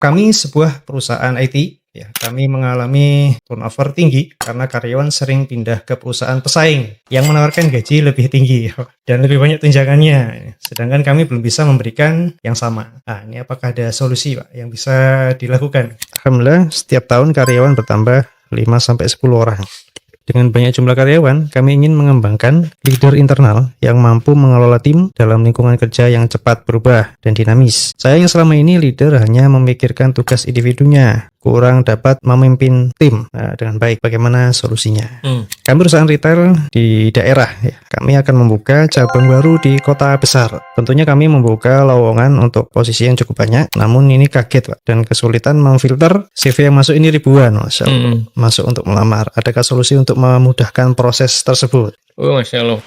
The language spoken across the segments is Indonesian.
Kami sebuah perusahaan IT, ya, kami mengalami turnover tinggi karena karyawan sering pindah ke perusahaan pesaing yang menawarkan gaji lebih tinggi dan lebih banyak tunjangannya. Sedangkan kami belum bisa memberikan yang sama. Nah, ini apakah ada solusi, Pak, yang bisa dilakukan? Alhamdulillah, setiap tahun karyawan bertambah 5-10 orang. Dengan banyak jumlah karyawan, kami ingin mengembangkan leader internal yang mampu mengelola tim dalam lingkungan kerja yang cepat berubah dan dinamis. Saya yang selama ini leader hanya memikirkan tugas individunya, kurang dapat memimpin tim dengan baik. Bagaimana solusinya? Kami perusahaan retail di daerah, ya. Kami akan membuka cabang baru di kota besar. Tentunya kami membuka lowongan untuk posisi yang cukup banyak, namun ini kaget, Pak, dan kesulitan memfilter CV yang masuk ini ribuan, Masya Allah. Masuk untuk melamar. Adakah solusi untuk memudahkan proses tersebut? Oh, Masya Allah.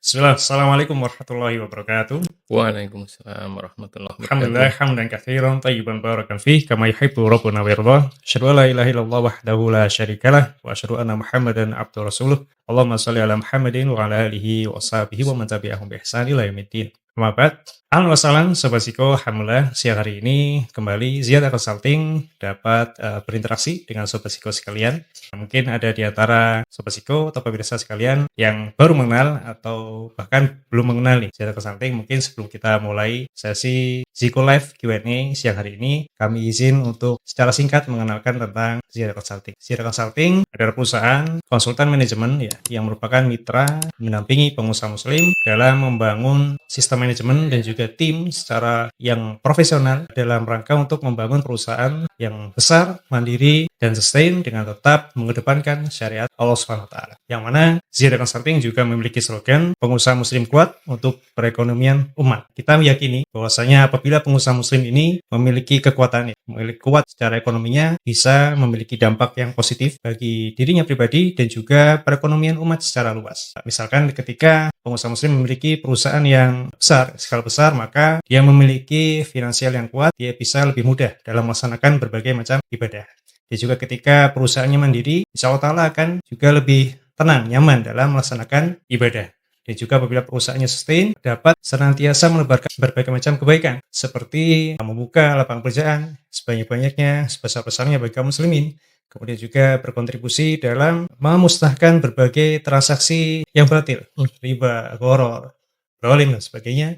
Bismillah. Assalamualaikum warahmatullahi wabarakatuh. Waalaikumsalam warahmatullahi wabarakatuh. Alhamdulillah hamdan katsiran tayyiban barakan fih kama yuhibbu rabbuna wa yardah. Asyhadu an la ilaha illallah wahdahu la syarikalah wa asyhadu anna Muhammadan abduhu rasuluh. Allahumma shalli ala Muhammadin wa ala alihi wa sahbihi wa man tabi'ahum bi ihsan ila yaumiddin. Amma ba'd. Ahlan wa sahlan Sobat Psiko, alhamdulillah siang hari ini kembali Ziyadah Consulting dapat berinteraksi dengan Sobat Psiko sekalian. Mungkin ada di antara Sobat Psiko atau pemirsa sekalian yang baru mengenal atau bahkan belum mengenal nih Ziyadah Consulting. Mungkin sebelum kita mulai sesi Ziko Live Q&A siang hari ini, kami izin untuk secara singkat mengenalkan tentang Ziyadah Consulting. Ziyadah Consulting adalah perusahaan konsultan manajemen, ya, yang merupakan mitra mendampingi pengusaha muslim dalam membangun sistem manajemen dan juga tim secara yang profesional dalam rangka untuk membangun perusahaan yang besar, mandiri, dan sustain dengan tetap mengedepankan syariat Allah SWT. Yang mana Ziyadah Consulting juga memiliki slogan pengusaha muslim kuat untuk perekonomian umat. Kita meyakini bahwasanya apabila pengusaha muslim ini memiliki kekuatan, memiliki kuat secara ekonominya, bisa memiliki dampak yang positif bagi dirinya pribadi dan juga perekonomian umat secara luas. Misalkan ketika pengusaha muslim memiliki perusahaan yang besar, skala besar, maka dia memiliki finansial yang kuat, dia bisa lebih mudah dalam melaksanakan berbagai macam ibadah. Dan juga ketika perusahaannya mandiri, insya Allah Ta'ala akan juga lebih tenang, nyaman dalam melaksanakan ibadah. Dan juga apabila perusahaannya sustain, dapat senantiasa menebarkan berbagai macam kebaikan, seperti membuka lapangan pekerjaan sebanyak-banyaknya, sebesar-besarnya bagi kaum muslimin. Kemudian juga berkontribusi dalam memusnahkan berbagai transaksi yang batil, riba, gharar, zalim, dan sebagainya.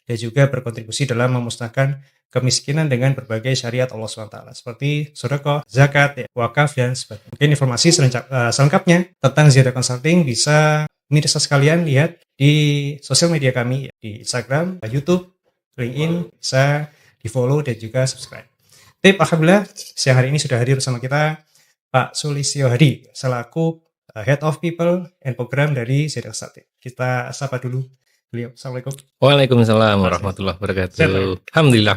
Dan juga berkontribusi dalam memusnahkan kemiskinan dengan berbagai syariat Allah SWT, seperti sedekah, zakat, wakaf, dan sebagainya. Mungkin informasi selengkapnya tentang Ziyadah Consulting bisa pemirsa sekalian lihat di sosial media kami, di Instagram, YouTube, LinkedIn, bisa di follow dan juga subscribe. Alhamdulillah siang hari ini sudah hadir bersama kita Pak Sulistyo Hadi selaku Head of People and Program dari Ziyadah Consulting. Kita sapa dulu beliau. Assalamualaikum. Waalaikumsalam warahmatullahi wabarakatuh. Sehat, Pak? Alhamdulillah.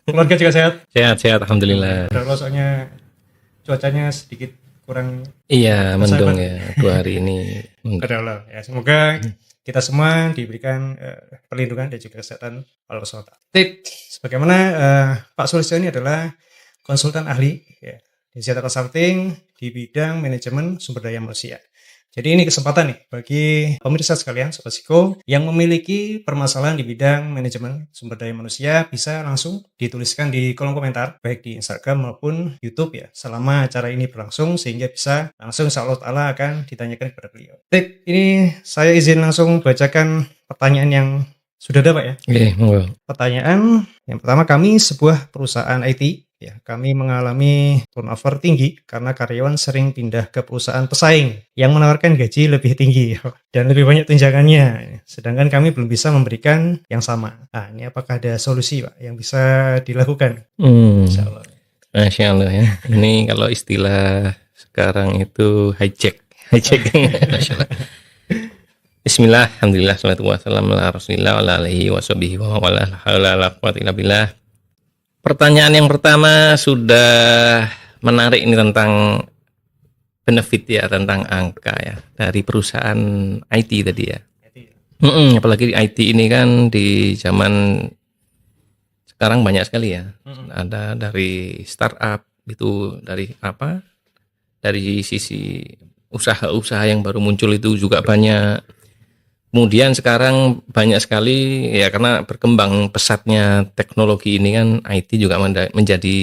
Keluarga juga sehat? Sehat, alhamdulillah. Kalau soalnya cuacanya sedikit kurang. Iya, mendung ya 2 hari ini. Adalah ya, semoga kita semua diberikan perlindungan dan juga kesehatan Allah SWT. Sebagaimana Pak Sulistyo ini adalah konsultan ahli, ya, di Ziyadah Consulting di bidang manajemen sumber daya manusia. Jadi ini kesempatan nih bagi pemirsa sekalian Sobat Psiko yang memiliki permasalahan di bidang manajemen sumber daya manusia, bisa langsung dituliskan di kolom komentar baik di Instagram maupun YouTube, ya, selama acara ini berlangsung, sehingga bisa langsung insya Allah Ta'ala akan ditanyakan kepada beliau. Ini saya izin langsung bacakan pertanyaan yang sudah ada, Pak, ya. Oke, Pertanyaan yang pertama, kami sebuah perusahaan IT. Ya, kami mengalami turnover tinggi karena karyawan sering pindah ke perusahaan pesaing yang menawarkan gaji lebih tinggi dan lebih banyak tunjangannya. Sedangkan kami belum bisa memberikan yang sama. Nah, ini apakah ada solusi, Pak, yang bisa dilakukan? Masya Allah ya. Ini kalau istilah sekarang itu hijack. Masya Allah. Bismillah, alhamdulillah, salatu wassalamu ala rasulillah wa ala alihi wa sahbihi wa la haula wala quwwata illa billah. Pertanyaan yang pertama sudah menarik ini tentang benefit, ya, tentang angka, ya, dari perusahaan IT tadi, ya. Apalagi IT ini kan di zaman sekarang banyak sekali, ya. Ada dari startup itu, dari dari sisi usaha-usaha yang baru muncul itu juga banyak. Kemudian sekarang banyak sekali ya, karena berkembang pesatnya teknologi ini kan, IT juga menjadi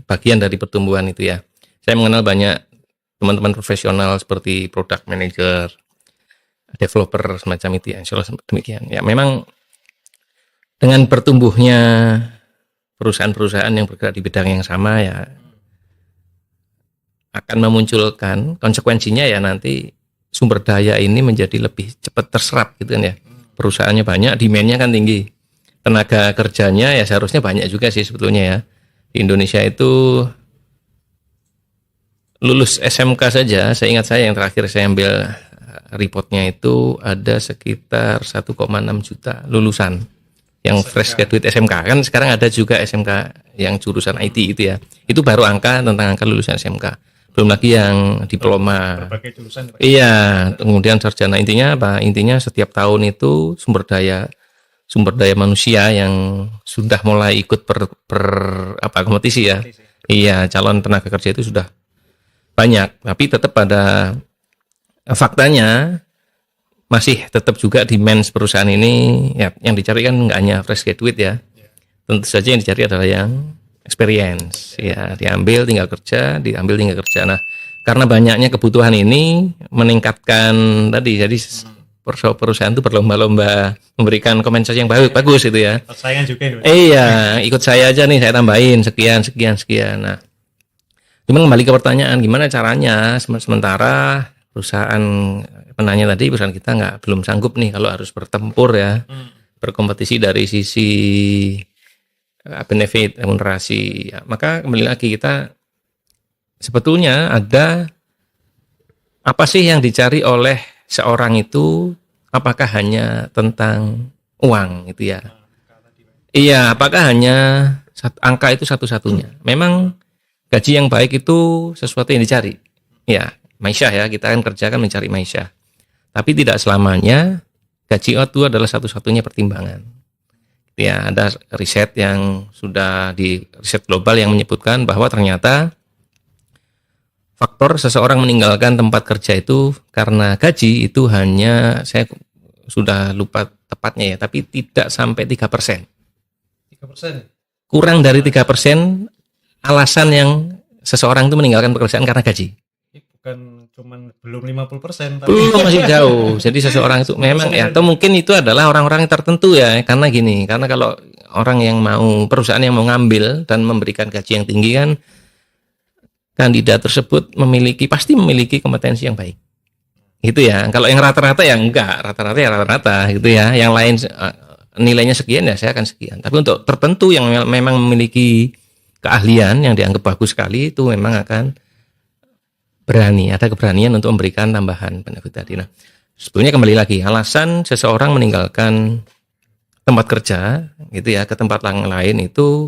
bagian dari pertumbuhan itu ya. Saya mengenal banyak teman-teman profesional seperti product manager, developer semacam itu ya. Insya Allah demikian. Ya memang dengan bertumbuhnya perusahaan-perusahaan yang bergerak di bidang yang sama ya akan memunculkan konsekuensinya ya, nanti sumber daya ini menjadi lebih cepat terserap gitu kan ya. Perusahaannya banyak, demand-nya kan tinggi. Tenaga kerjanya ya seharusnya banyak juga sih sebetulnya ya. Di Indonesia itu lulus SMK saja, saya ingat saya yang terakhir saya ambil reportnya itu ada sekitar 1,6 juta lulusan yang fresh graduate SMK. Kan sekarang ada juga SMK yang jurusan IT itu ya. Itu baru angka tentang angka lulusan SMK. Belum lagi yang diploma. Berbagai jurusan. Iya, kemudian sarjana. Intinya apa? Intinya setiap tahun itu sumber daya manusia yang sudah mulai ikut kompetisi ya. Iya, calon tenaga kerja itu sudah banyak, tapi tetap pada faktanya masih tetap juga demand perusahaan ini ya, yang dicari kan nggak hanya fresh graduate ya. Tentu saja yang dicari adalah yang experience ya, diambil tinggal kerja. Nah, karena banyaknya kebutuhan ini meningkatkan tadi, jadi perusahaan itu berlomba-lomba memberikan kompensasi yang bagus itu ya. Persaingan juga ya. Iya, ikut saya aja nih, saya tambahin sekian. Nah, cuman kembali ke pertanyaan, gimana caranya sementara perusahaan penanya tadi, perusahaan kita belum sanggup nih kalau harus bertempur ya, berkompetisi dari sisi benefit, remunerasi ya. Maka kembali lagi, kita sebetulnya ada apa sih yang dicari oleh seorang itu? Apakah hanya tentang uang gitu ya? Iya, apakah hanya angka itu satu-satunya? Memang gaji yang baik itu sesuatu yang dicari ya, maisyah ya, kita kan kerja kan mencari maisyah, tapi tidak selamanya gaji itu adalah satu-satunya pertimbangan. Ya, ada riset yang sudah riset global yang menyebutkan bahwa ternyata faktor seseorang meninggalkan tempat kerja itu karena gaji itu hanya, saya sudah lupa tepatnya ya, tapi tidak sampai 3%. 3%. Kurang dari 3% alasan yang seseorang itu meninggalkan pekerjaan karena gaji. Bukan cuman belum 50%, tapi Belum, masih jauh. Jadi seseorang itu memang ya, atau mungkin itu adalah orang-orang tertentu ya, karena gini, karena kalau orang yang mau, perusahaan yang mau ngambil dan memberikan gaji yang tinggi kan, kandidat tersebut pasti memiliki kompetensi yang baik. Gitu ya. Kalau yang rata-rata ya enggak, rata-rata gitu ya. Yang lain nilainya sekian ya saya akan sekian. Tapi untuk tertentu yang memang memiliki keahlian yang dianggap bagus sekali, itu memang akan ada keberanian untuk memberikan tambahan benefit tadi. Nah, sebetulnya kembali lagi, alasan seseorang meninggalkan tempat kerja gitu ya ke tempat lain itu,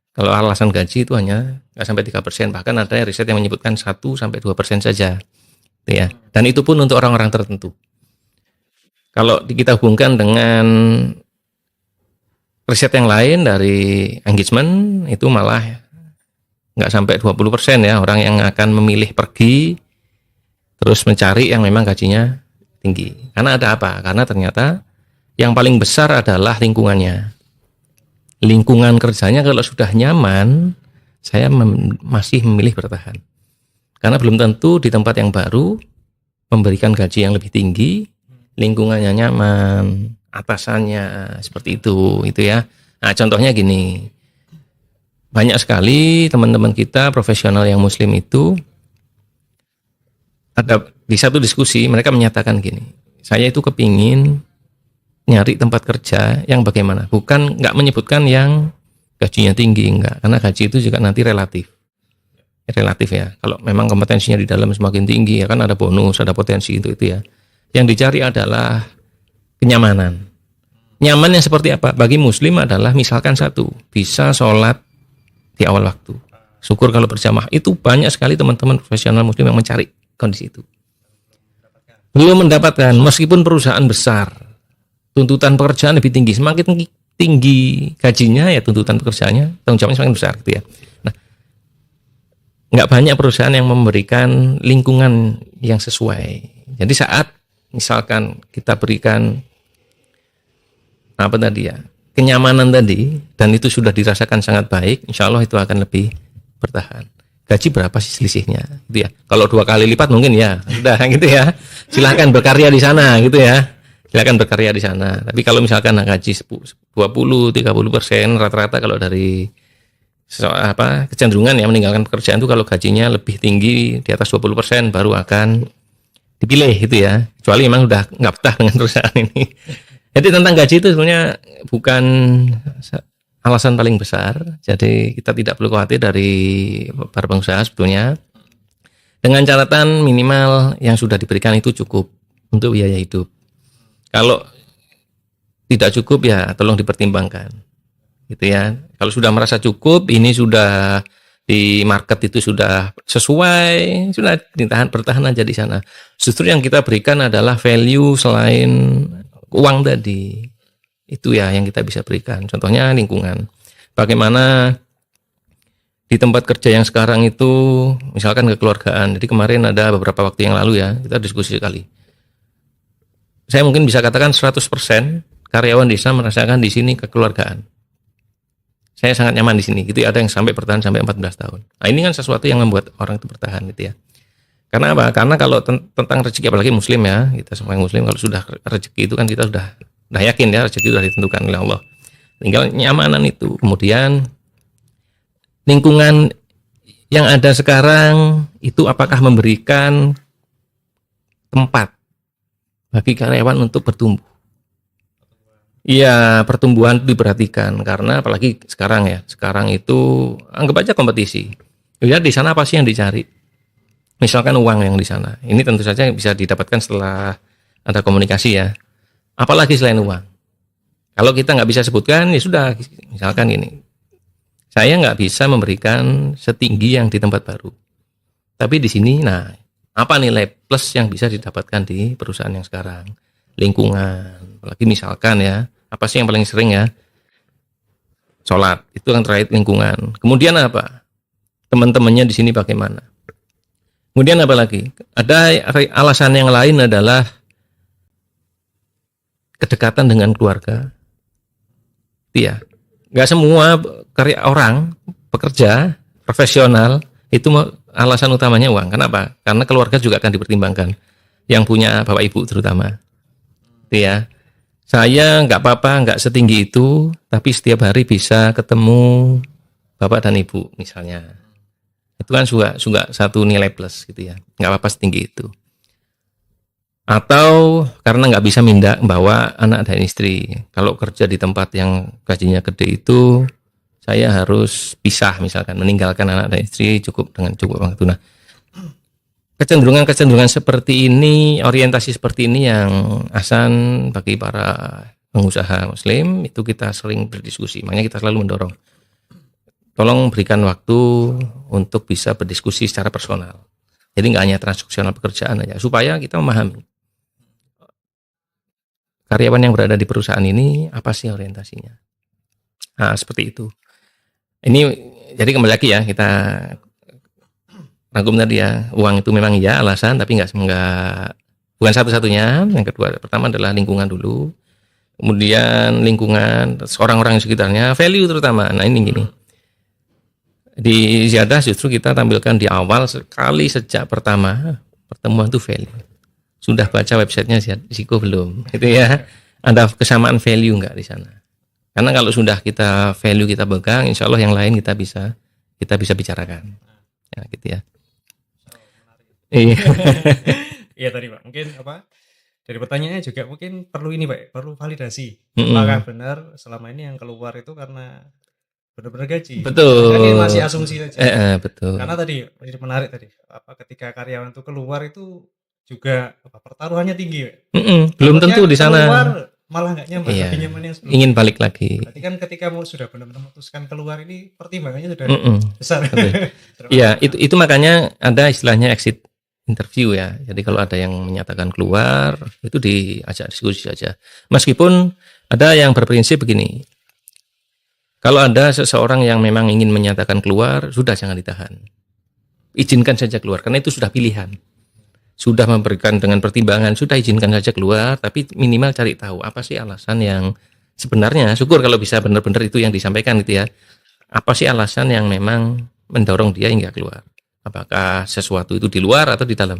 kalau alasan gaji itu hanya nggak sampai 3%, bahkan ada riset yang menyebutkan 1-2% saja gitu ya. Dan itu pun untuk orang-orang tertentu. Kalau kita hubungkan dengan riset yang lain dari engagement, itu malah nggak sampai 20% ya orang yang akan memilih pergi terus mencari yang memang gajinya tinggi. Karena ada apa? Karena ternyata yang paling besar adalah lingkungannya. Lingkungan kerjanya kalau sudah nyaman, saya masih memilih bertahan. Karena belum tentu di tempat yang baru memberikan gaji yang lebih tinggi, lingkungannya nyaman, atasannya seperti itu ya. Nah, contohnya gini. Banyak sekali teman-teman kita profesional yang muslim itu, ada di satu diskusi mereka menyatakan gini, saya itu kepingin nyari tempat kerja yang bagaimana, bukan nggak menyebutkan yang gajinya tinggi, enggak, karena gaji itu juga nanti relatif ya. Kalau memang kompetensinya di dalam semakin tinggi ya kan ada bonus, ada potensi itu ya. Yang dicari adalah kenyamanan. Nyaman yang seperti apa? Bagi muslim adalah misalkan satu, bisa sholat di awal waktu. Syukur kalau berjamaah. Itu banyak sekali teman-teman profesional muslim yang mencari kondisi itu. Belum mendapatkan, meskipun perusahaan besar, tuntutan pekerjaan lebih tinggi. Semakin tinggi gajinya ya tuntutan pekerjaannya, tanggung jawabnya semakin besar gitu ya. Nah, nggak banyak perusahaan yang memberikan lingkungan yang sesuai. Jadi saat misalkan kita berikan apa tadi ya, kenyamanan tadi, dan itu sudah dirasakan sangat baik, insya Allah itu akan lebih bertahan. Gaji berapa sih selisihnya gitu ya, kalau 2 kali lipat mungkin ya sudah gitu ya, silahkan berkarya di sana gitu ya, silahkan berkarya di sana. Tapi kalau misalkan gaji 20-30% rata-rata kalau dari kecenderungan ya meninggalkan pekerjaan itu, kalau gajinya lebih tinggi di atas 20% baru akan dipilih gitu ya, kecuali memang udah nggak betah dengan perusahaan ini. Jadi tentang gaji itu sebenarnya bukan alasan paling besar. Jadi kita tidak perlu khawatir dari para pengusaha sebetulnya. Dengan catatan minimal yang sudah diberikan itu cukup untuk biaya hidup. Kalau tidak cukup ya tolong dipertimbangkan. Gitu ya. Kalau sudah merasa cukup, ini sudah di market itu sudah sesuai, sudah bertahan aja di sana. Justru yang kita berikan adalah value selain uang tadi. Itu ya yang kita bisa berikan. Contohnya lingkungan. Bagaimana di tempat kerja yang sekarang itu, misalkan kekeluargaan. Jadi kemarin ada beberapa waktu yang lalu ya, kita diskusi sekali. Saya mungkin bisa katakan 100% karyawan di sana merasakan di sini kekeluargaan. Saya sangat nyaman di sini gitu ya, ada yang sampai bertahan sampai 14 tahun. Nah, ini kan sesuatu yang membuat orang itu bertahan gitu ya. Karena apa? Karena kalau tentang rezeki, apalagi muslim ya, kita semua yang muslim, kalau sudah rezeki itu kan kita sudah yakin ya, rezeki sudah ditentukan oleh Allah. Tinggal nyamanan itu. Kemudian lingkungan yang ada sekarang itu apakah memberikan tempat bagi karyawan untuk bertumbuh? Iya, pertumbuhan itu diperhatikan, karena apalagi sekarang ya, sekarang itu anggap aja kompetisi. Ya di sana apa sih yang dicari? Misalkan uang yang di sana. Ini tentu saja bisa didapatkan setelah ada komunikasi ya. Apalagi selain uang. Kalau kita nggak bisa sebutkan, ya sudah. Misalkan ini, saya nggak bisa memberikan setinggi yang di tempat baru. Tapi di sini, nah, apa nilai plus yang bisa didapatkan di perusahaan yang sekarang? Lingkungan, apalagi misalkan ya, apa sih yang paling sering ya? Sholat, itu yang terkait lingkungan. Kemudian apa? Teman-temannya di sini bagaimana? Kemudian apa lagi? Ada alasan yang lain adalah kedekatan dengan keluarga. Iya, nggak semua orang pekerja profesional itu alasan utamanya uang. Kenapa? Karena keluarga juga akan dipertimbangkan. Yang punya bapak ibu terutama. Ya, saya nggak apa-apa, nggak setinggi itu, tapi setiap hari bisa ketemu bapak dan ibu misalnya. Itu kan juga satu nilai plus gitu ya, nggak apa-apa setinggi itu. Atau karena nggak bisa bawa anak dan istri. Kalau kerja di tempat yang gajinya gede itu, saya harus pisah misalkan, meninggalkan anak dan istri cukup waktu. Nah, kecenderungan seperti ini, orientasi seperti ini yang asan bagi para pengusaha muslim, itu kita sering berdiskusi. Makanya kita selalu mendorong, tolong berikan waktu untuk bisa berdiskusi secara personal. Jadi nggak hanya transaksional pekerjaan aja, supaya kita memahami karyawan yang berada di perusahaan ini apa sih orientasinya. Nah, seperti itu. Ini jadi kembali lagi ya, kita rangkum tadi ya, uang itu memang ya alasan, tapi bukan satu-satunya. Yang kedua, pertama adalah lingkungan dulu, kemudian lingkungan, orang-orang di sekitarnya, value terutama. Nah ini gini, di Ziyadah justru kita tampilkan di awal sekali sejak pertama pertemuan itu value. Sudah baca websitenya Ziko belum? Itu ya, ada kesamaan value nggak di sana? Karena kalau sudah kita value kita pegang, insya Allah yang lain kita bisa bicarakan. Ya, gitu ya. Iya. Iya tadi Pak, mungkin apa dari pertanyaannya juga mungkin perlu ini Pak, perlu validasi. Apakah benar selama ini yang keluar itu karena benar-benar gaji? Betul. Kan ini masih asumsi saja. Betul. Karena tadi menarik tadi, apa ketika karyawan itu keluar itu juga pertaruhannya tinggi. Belum tentu di sana. Keluar malah nggak nyaman, iya. lebih nyaman yang sebelumnya. Ingin balik lagi. Berarti kan ketika sudah benar-benar memutuskan keluar ini pertimbangannya sudah besar. Iya, itu makanya ada istilahnya exit interview ya. Jadi kalau ada yang menyatakan keluar, itu diajak diskusi saja. Meskipun ada yang berprinsip begini, kalau ada seseorang yang memang ingin menyatakan keluar, sudah jangan ditahan. Izinkan saja keluar, karena itu sudah pilihan. Sudah memberikan dengan pertimbangan, sudah izinkan saja keluar, tapi minimal cari tahu apa sih alasan yang Sebenarnya syukur kalau bisa benar-benar itu yang disampaikan gitu ya. Apa sih alasan yang memang mendorong dia hingga keluar? Apakah sesuatu itu di luar atau di dalam?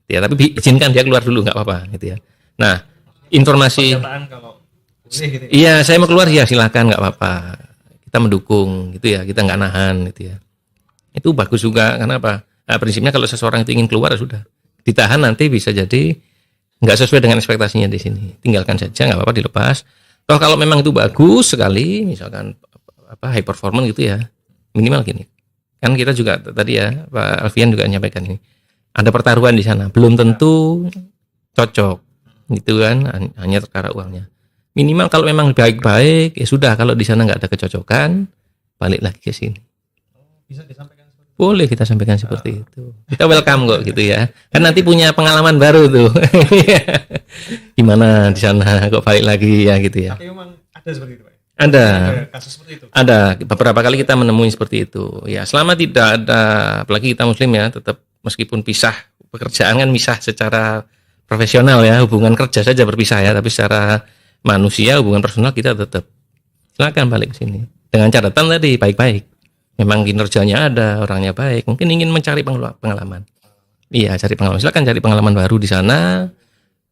Ya, tapi izinkan dia keluar dulu nggak apa-apa gitu ya. Nah, informasi Pernyataan kalau boleh gitu ya. iya saya mau keluar ya silakan nggak apa-apa. Kita mendukung gitu ya, kita nggak nahan gitu ya. Itu bagus juga karena apa? Nah, prinsipnya kalau seseorang itu ingin keluar sudah ditahan nanti bisa jadi nggak sesuai dengan ekspektasinya di sini. Tinggalkan saja nggak apa-apa dilepas. Toh kalau memang itu bagus sekali, misalkan apa high performance gitu ya, minimal gini. Kan kita juga tadi ya Pak Alfian juga menyampaikan ini. Ada pertaruhan di sana, belum tentu cocok gitu kan, hanya perkara uangnya. Minimal kalau memang baik-baik ya sudah, kalau di sana nggak ada kecocokan balik lagi ke sini. Bisa disampaikan seperti itu. Boleh kita sampaikan seperti itu. Kita welcome kok gitu ya. Kan nanti punya pengalaman baru tuh. Gimana di sana kok balik lagi ya gitu ya. Tapi memang ada seperti itu, Pak. Ada Kasus seperti itu. Ada beberapa kali kita menemui seperti itu. Ya, selama tidak ada, apalagi kita muslim ya, tetap meskipun pisah pekerjaan kan pisah secara profesional ya, hubungan kerja saja berpisah ya, tapi secara manusia hubungan personal kita tetap. Silakan balik ke sini. Dengan catatan tadi baik-baik. Memang kinerjanya ada, orangnya baik, mungkin ingin mencari pengalaman. Iya, cari pengalaman. Silakan cari pengalaman baru di sana.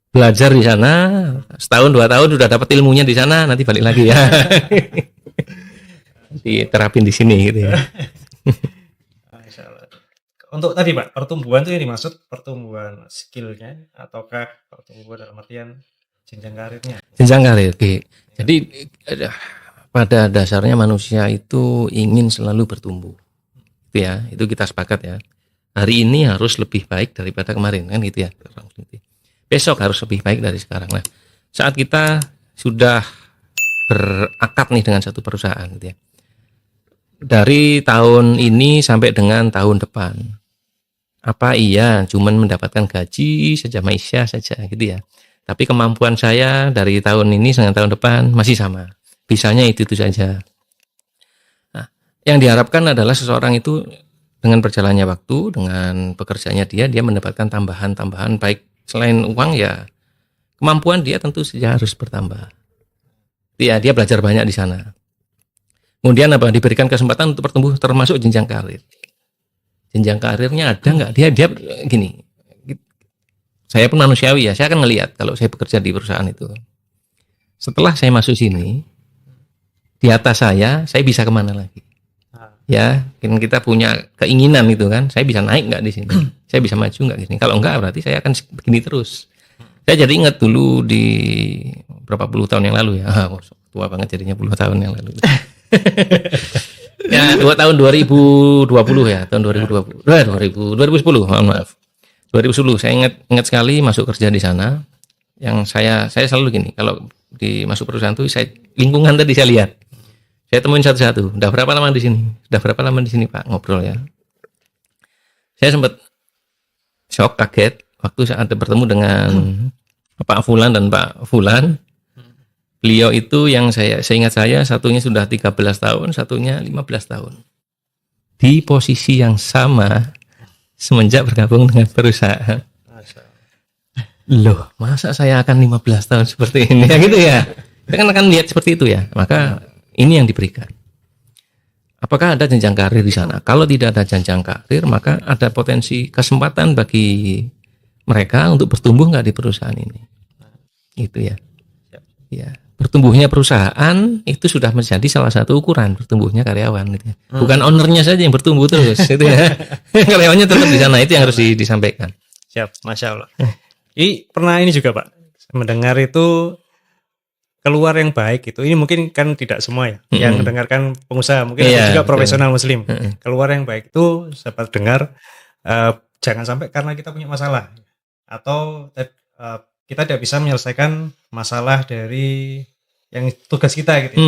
Belajar di sana, setahun 2 tahun sudah dapat ilmunya di sana, nanti balik lagi ya. Diterapin di sini gitu ya. Masya Allah. Untuk tadi Pak, pertumbuhan itu yang dimaksud pertumbuhan skillnya ataukah pertumbuhan dalam artian jenjang karirnya? Jenjang karir. Oke. Jadi pada dasarnya manusia itu ingin selalu bertumbuh. Itu ya, itu kita sepakat ya. Hari ini harus lebih baik daripada kemarin kan gitu ya. Besok harus lebih baik dari sekarang. Nah, saat kita sudah berakad nih dengan satu perusahaan gitu ya. Dari tahun ini sampai dengan tahun depan. Apa iya cuman mendapatkan gaji sejam isya saja gitu ya. Tapi kemampuan saya dari tahun ini sampai tahun depan masih sama. Bisanya itu saja. Nah, yang diharapkan adalah seseorang itu dengan berjalannya waktu, dengan pekerjaannya dia mendapatkan tambahan-tambahan baik selain uang ya kemampuan dia tentu saja harus bertambah. Ya, dia belajar banyak di sana. Kemudian apa? Diberikan kesempatan untuk bertumbuh termasuk jenjang karir. Jenjang karirnya ada nggak? Dia gini. Saya pun manusiawi ya. Saya akan ngelihat kalau saya bekerja di perusahaan itu. Setelah saya masuk sini, di atas saya bisa kemana lagi? Ya, kita punya keinginan itu kan. Saya bisa naik nggak di sini? Saya bisa maju nggak di sini? Kalau enggak berarti saya akan begini terus. Saya jadi ingat dulu di berapa puluh tahun yang lalu ya. Tua banget jadinya puluh tahun yang lalu. Ya, 2020 ya, tahun 2020. 2010, mohon maaf. 2010 saya ingat sekali masuk kerja di sana. Yang saya selalu gini, kalau masuk perusahaan itu saya lingkungan tadi saya lihat. Saya temuin satu-satu. Udah berapa lama di sini? Sudah berapa lama di sini, Pak? Ngobrol ya. Saya sempat shock, kaget waktu saat bertemu dengan Pak Fulan dan Pak Fulan. Beliau itu yang seingat saya satunya sudah 13 tahun, satunya 15 tahun. Di posisi yang sama semenjak bergabung dengan perusahaan. Loh, masa saya akan 15 tahun seperti ini? Ya gitu ya. Kita kan akan lihat seperti itu ya. Maka ini yang diberikan. Apakah ada jenjang karir di sana? Kalau tidak ada jenjang karir, maka ada potensi kesempatan bagi mereka untuk bertumbuh nggak di perusahaan ini. Itu ya. Ya, bertumbuhnya perusahaan itu sudah menjadi salah satu ukuran bertumbuhnya karyawan gitu ya. Bukan ownernya saja yang bertumbuh terus itu ya. Karyawannya tetap di sana, itu yang harus disampaikan. Siap, Masya Allah. Pernah ini juga Pak, mendengar itu keluar yang baik itu. Ini mungkin kan tidak semua ya. Yang mendengarkan pengusaha, mungkin ada juga profesional muslim. Keluar yang baik itu sempat dengar jangan sampai karena kita punya masalah atau kita tidak bisa menyelesaikan masalah dari yang tugas kita gitu.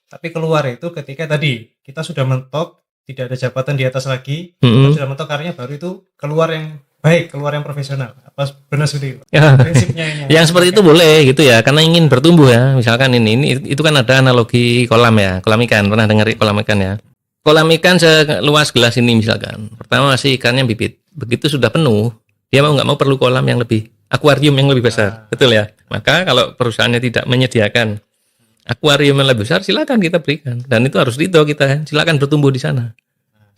Tapi keluar itu ketika tadi kita sudah mentok, tidak ada jabatan di atas lagi, kita sudah mentok karirnya, baru itu keluar yang baik, keluar yang profesional. Apa benar seperti itu? Ya. Prinsipnya ini. Yang seperti itu boleh gitu ya, karena ingin bertumbuh ya. Misalkan ini itu kan ada analogi kolam ya, kolam ikan. Pernah dengar kolam ikan ya? Kolam ikan seluas gelas ini misalkan. Pertama masih ikannya bibit. Begitu sudah penuh, dia mau nggak mau perlu kolam yang lebih, akuarium yang lebih besar. Betul ya? Maka kalau perusahaannya tidak menyediakan Akuarium yang lebih besar silakan kita berikan, dan itu harus ridho kita, silakan bertumbuh di sana.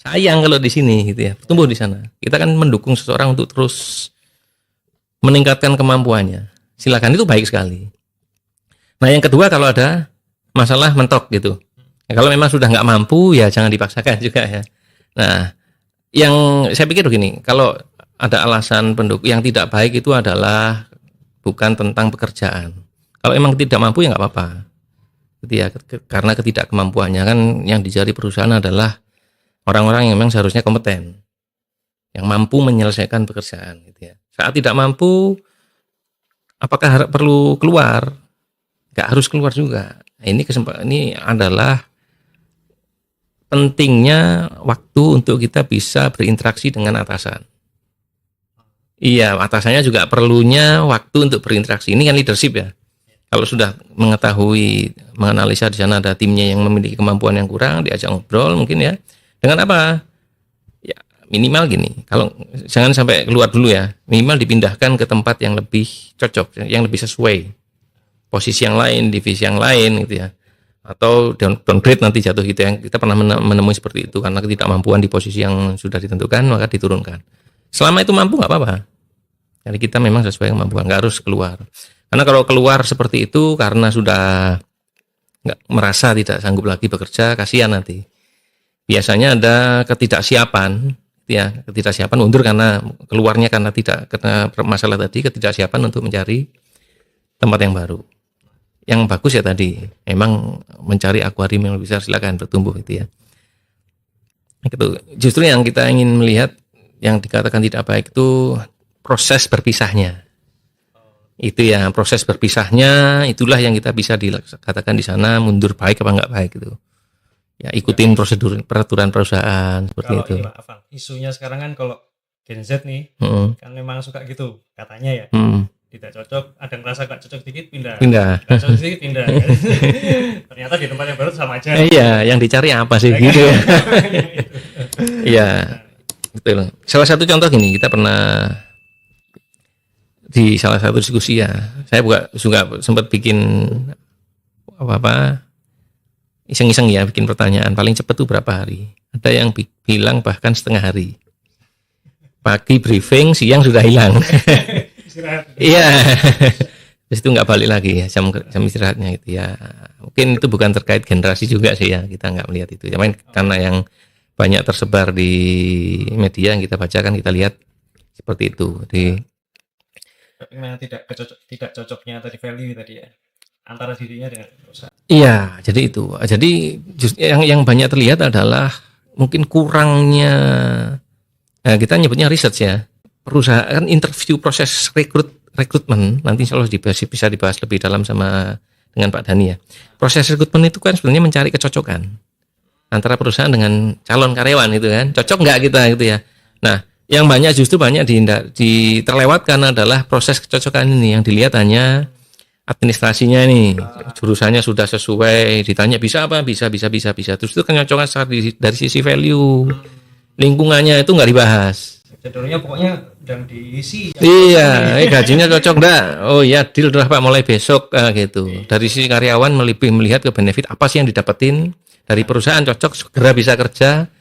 Sayang kalau di sini gitu ya, bertumbuh di sana. Kita kan mendukung seseorang untuk terus meningkatkan kemampuannya. Silakan, itu baik sekali. Nah, yang kedua, kalau ada masalah mentok gitu. Nah, kalau memang sudah nggak mampu ya jangan dipaksakan juga ya. Nah, yang saya pikir begini, kalau ada alasan pendukung yang tidak baik itu adalah bukan tentang pekerjaan. Kalau emang tidak mampu ya nggak apa-apa. Gitu ya, karena ketidakkemampuannya kan yang dicari perusahaan adalah orang-orang yang memang seharusnya kompeten, yang mampu menyelesaikan pekerjaan gitu ya. Saat tidak mampu, apakah perlu keluar? Nggak harus keluar juga. Nah, ini adalah pentingnya waktu untuk kita bisa berinteraksi dengan atasan. Iya, atasannya juga perlunya waktu untuk berinteraksi. Ini kan leadership ya. Kalau sudah mengetahui, menganalisa di sana ada timnya yang memiliki kemampuan yang kurang, diajak ngobrol mungkin ya. Dengan apa? Ya, minimal gini. Kalau jangan sampai keluar dulu ya. Minimal dipindahkan ke tempat yang lebih cocok, yang lebih sesuai. Posisi yang lain, divisi yang lain gitu ya. Atau downgrade nanti jatuh gitu ya. Kita pernah menemui seperti itu karena ketidakmampuan di posisi yang sudah ditentukan maka diturunkan. Selama itu mampu nggak apa-apa. Jadi kita memang sesuai kemampuan, nggak harus keluar. Karena kalau keluar seperti itu karena sudah nggak merasa tidak sanggup lagi bekerja, kasihan nanti. Biasanya ada ketidaksiapan, ya ketidaksiapan mundur karena keluarnya karena masalah tadi, ketidaksiapan untuk mencari tempat yang baru. Yang bagus ya tadi, memang mencari akuarium yang lebih besar, silakan bertumbuh gitu ya. Itu justru yang kita ingin melihat, yang dikatakan tidak baik itu proses berpisahnya. Itu ya, proses berpisahnya itulah yang kita bisa dikatakan di sana mundur baik apa enggak baik gitu. Ya, ikutin prosedur peraturan perusahaan seperti kalau itu. Isunya sekarang kan kalau Gen Z nih, kan memang suka gitu katanya ya. Tidak cocok, ada yang merasa gak cocok dikit pindah. Gak cocok dikit pindah. Ternyata di tempat yang baru sama aja. Iya, yang dicari apa sih gitu ya. Iya. Betul. Salah satu contoh gini, kita pernah di salah satu diskusi ya, saya juga sempat bikin apa iseng-iseng ya, bikin pertanyaan paling cepat tuh berapa hari. Ada yang bilang bahkan setengah hari. Pagi briefing, siang sudah hilang. Iya. Terus itu nggak balik lagi ya jam istirahatnya itu ya. Mungkin itu bukan terkait generasi juga sih ya, kita nggak melihat itu. Cuman karena yang banyak tersebar di media yang kita baca kan kita lihat seperti itu. Memang tidak cocoknya tadi value tadi ya antara dirinya dengan perusahaan. Iya, jadi itu. Jadi yang banyak terlihat adalah mungkin kurangnya kita nyebutnya research ya. Perusahaan interview proses rekrutmen nanti insya Allah bisa dibahas lebih dalam dengan Pak Dhani ya. Proses rekrutmen itu kan sebenarnya mencari kecocokan antara perusahaan dengan calon karyawan itu kan. Cocok nggak kita gitu ya. Nah, yang justru banyak terlewatkan adalah proses kecocokan ini. Yang dilihat hanya administrasinya nih, jurusannya sudah sesuai, ditanya bisa apa, bisa. Terus itu kecocokan dari sisi value, lingkungannya itu nggak dibahas. Cenderungnya pokoknya dan diisi. Iya, gajinya cocok nggak? Oh iya, deal udah Pak mulai besok gitu. Dari sisi karyawan lebih melihat ke benefit apa sih yang didapetin dari perusahaan, cocok segera bisa kerja.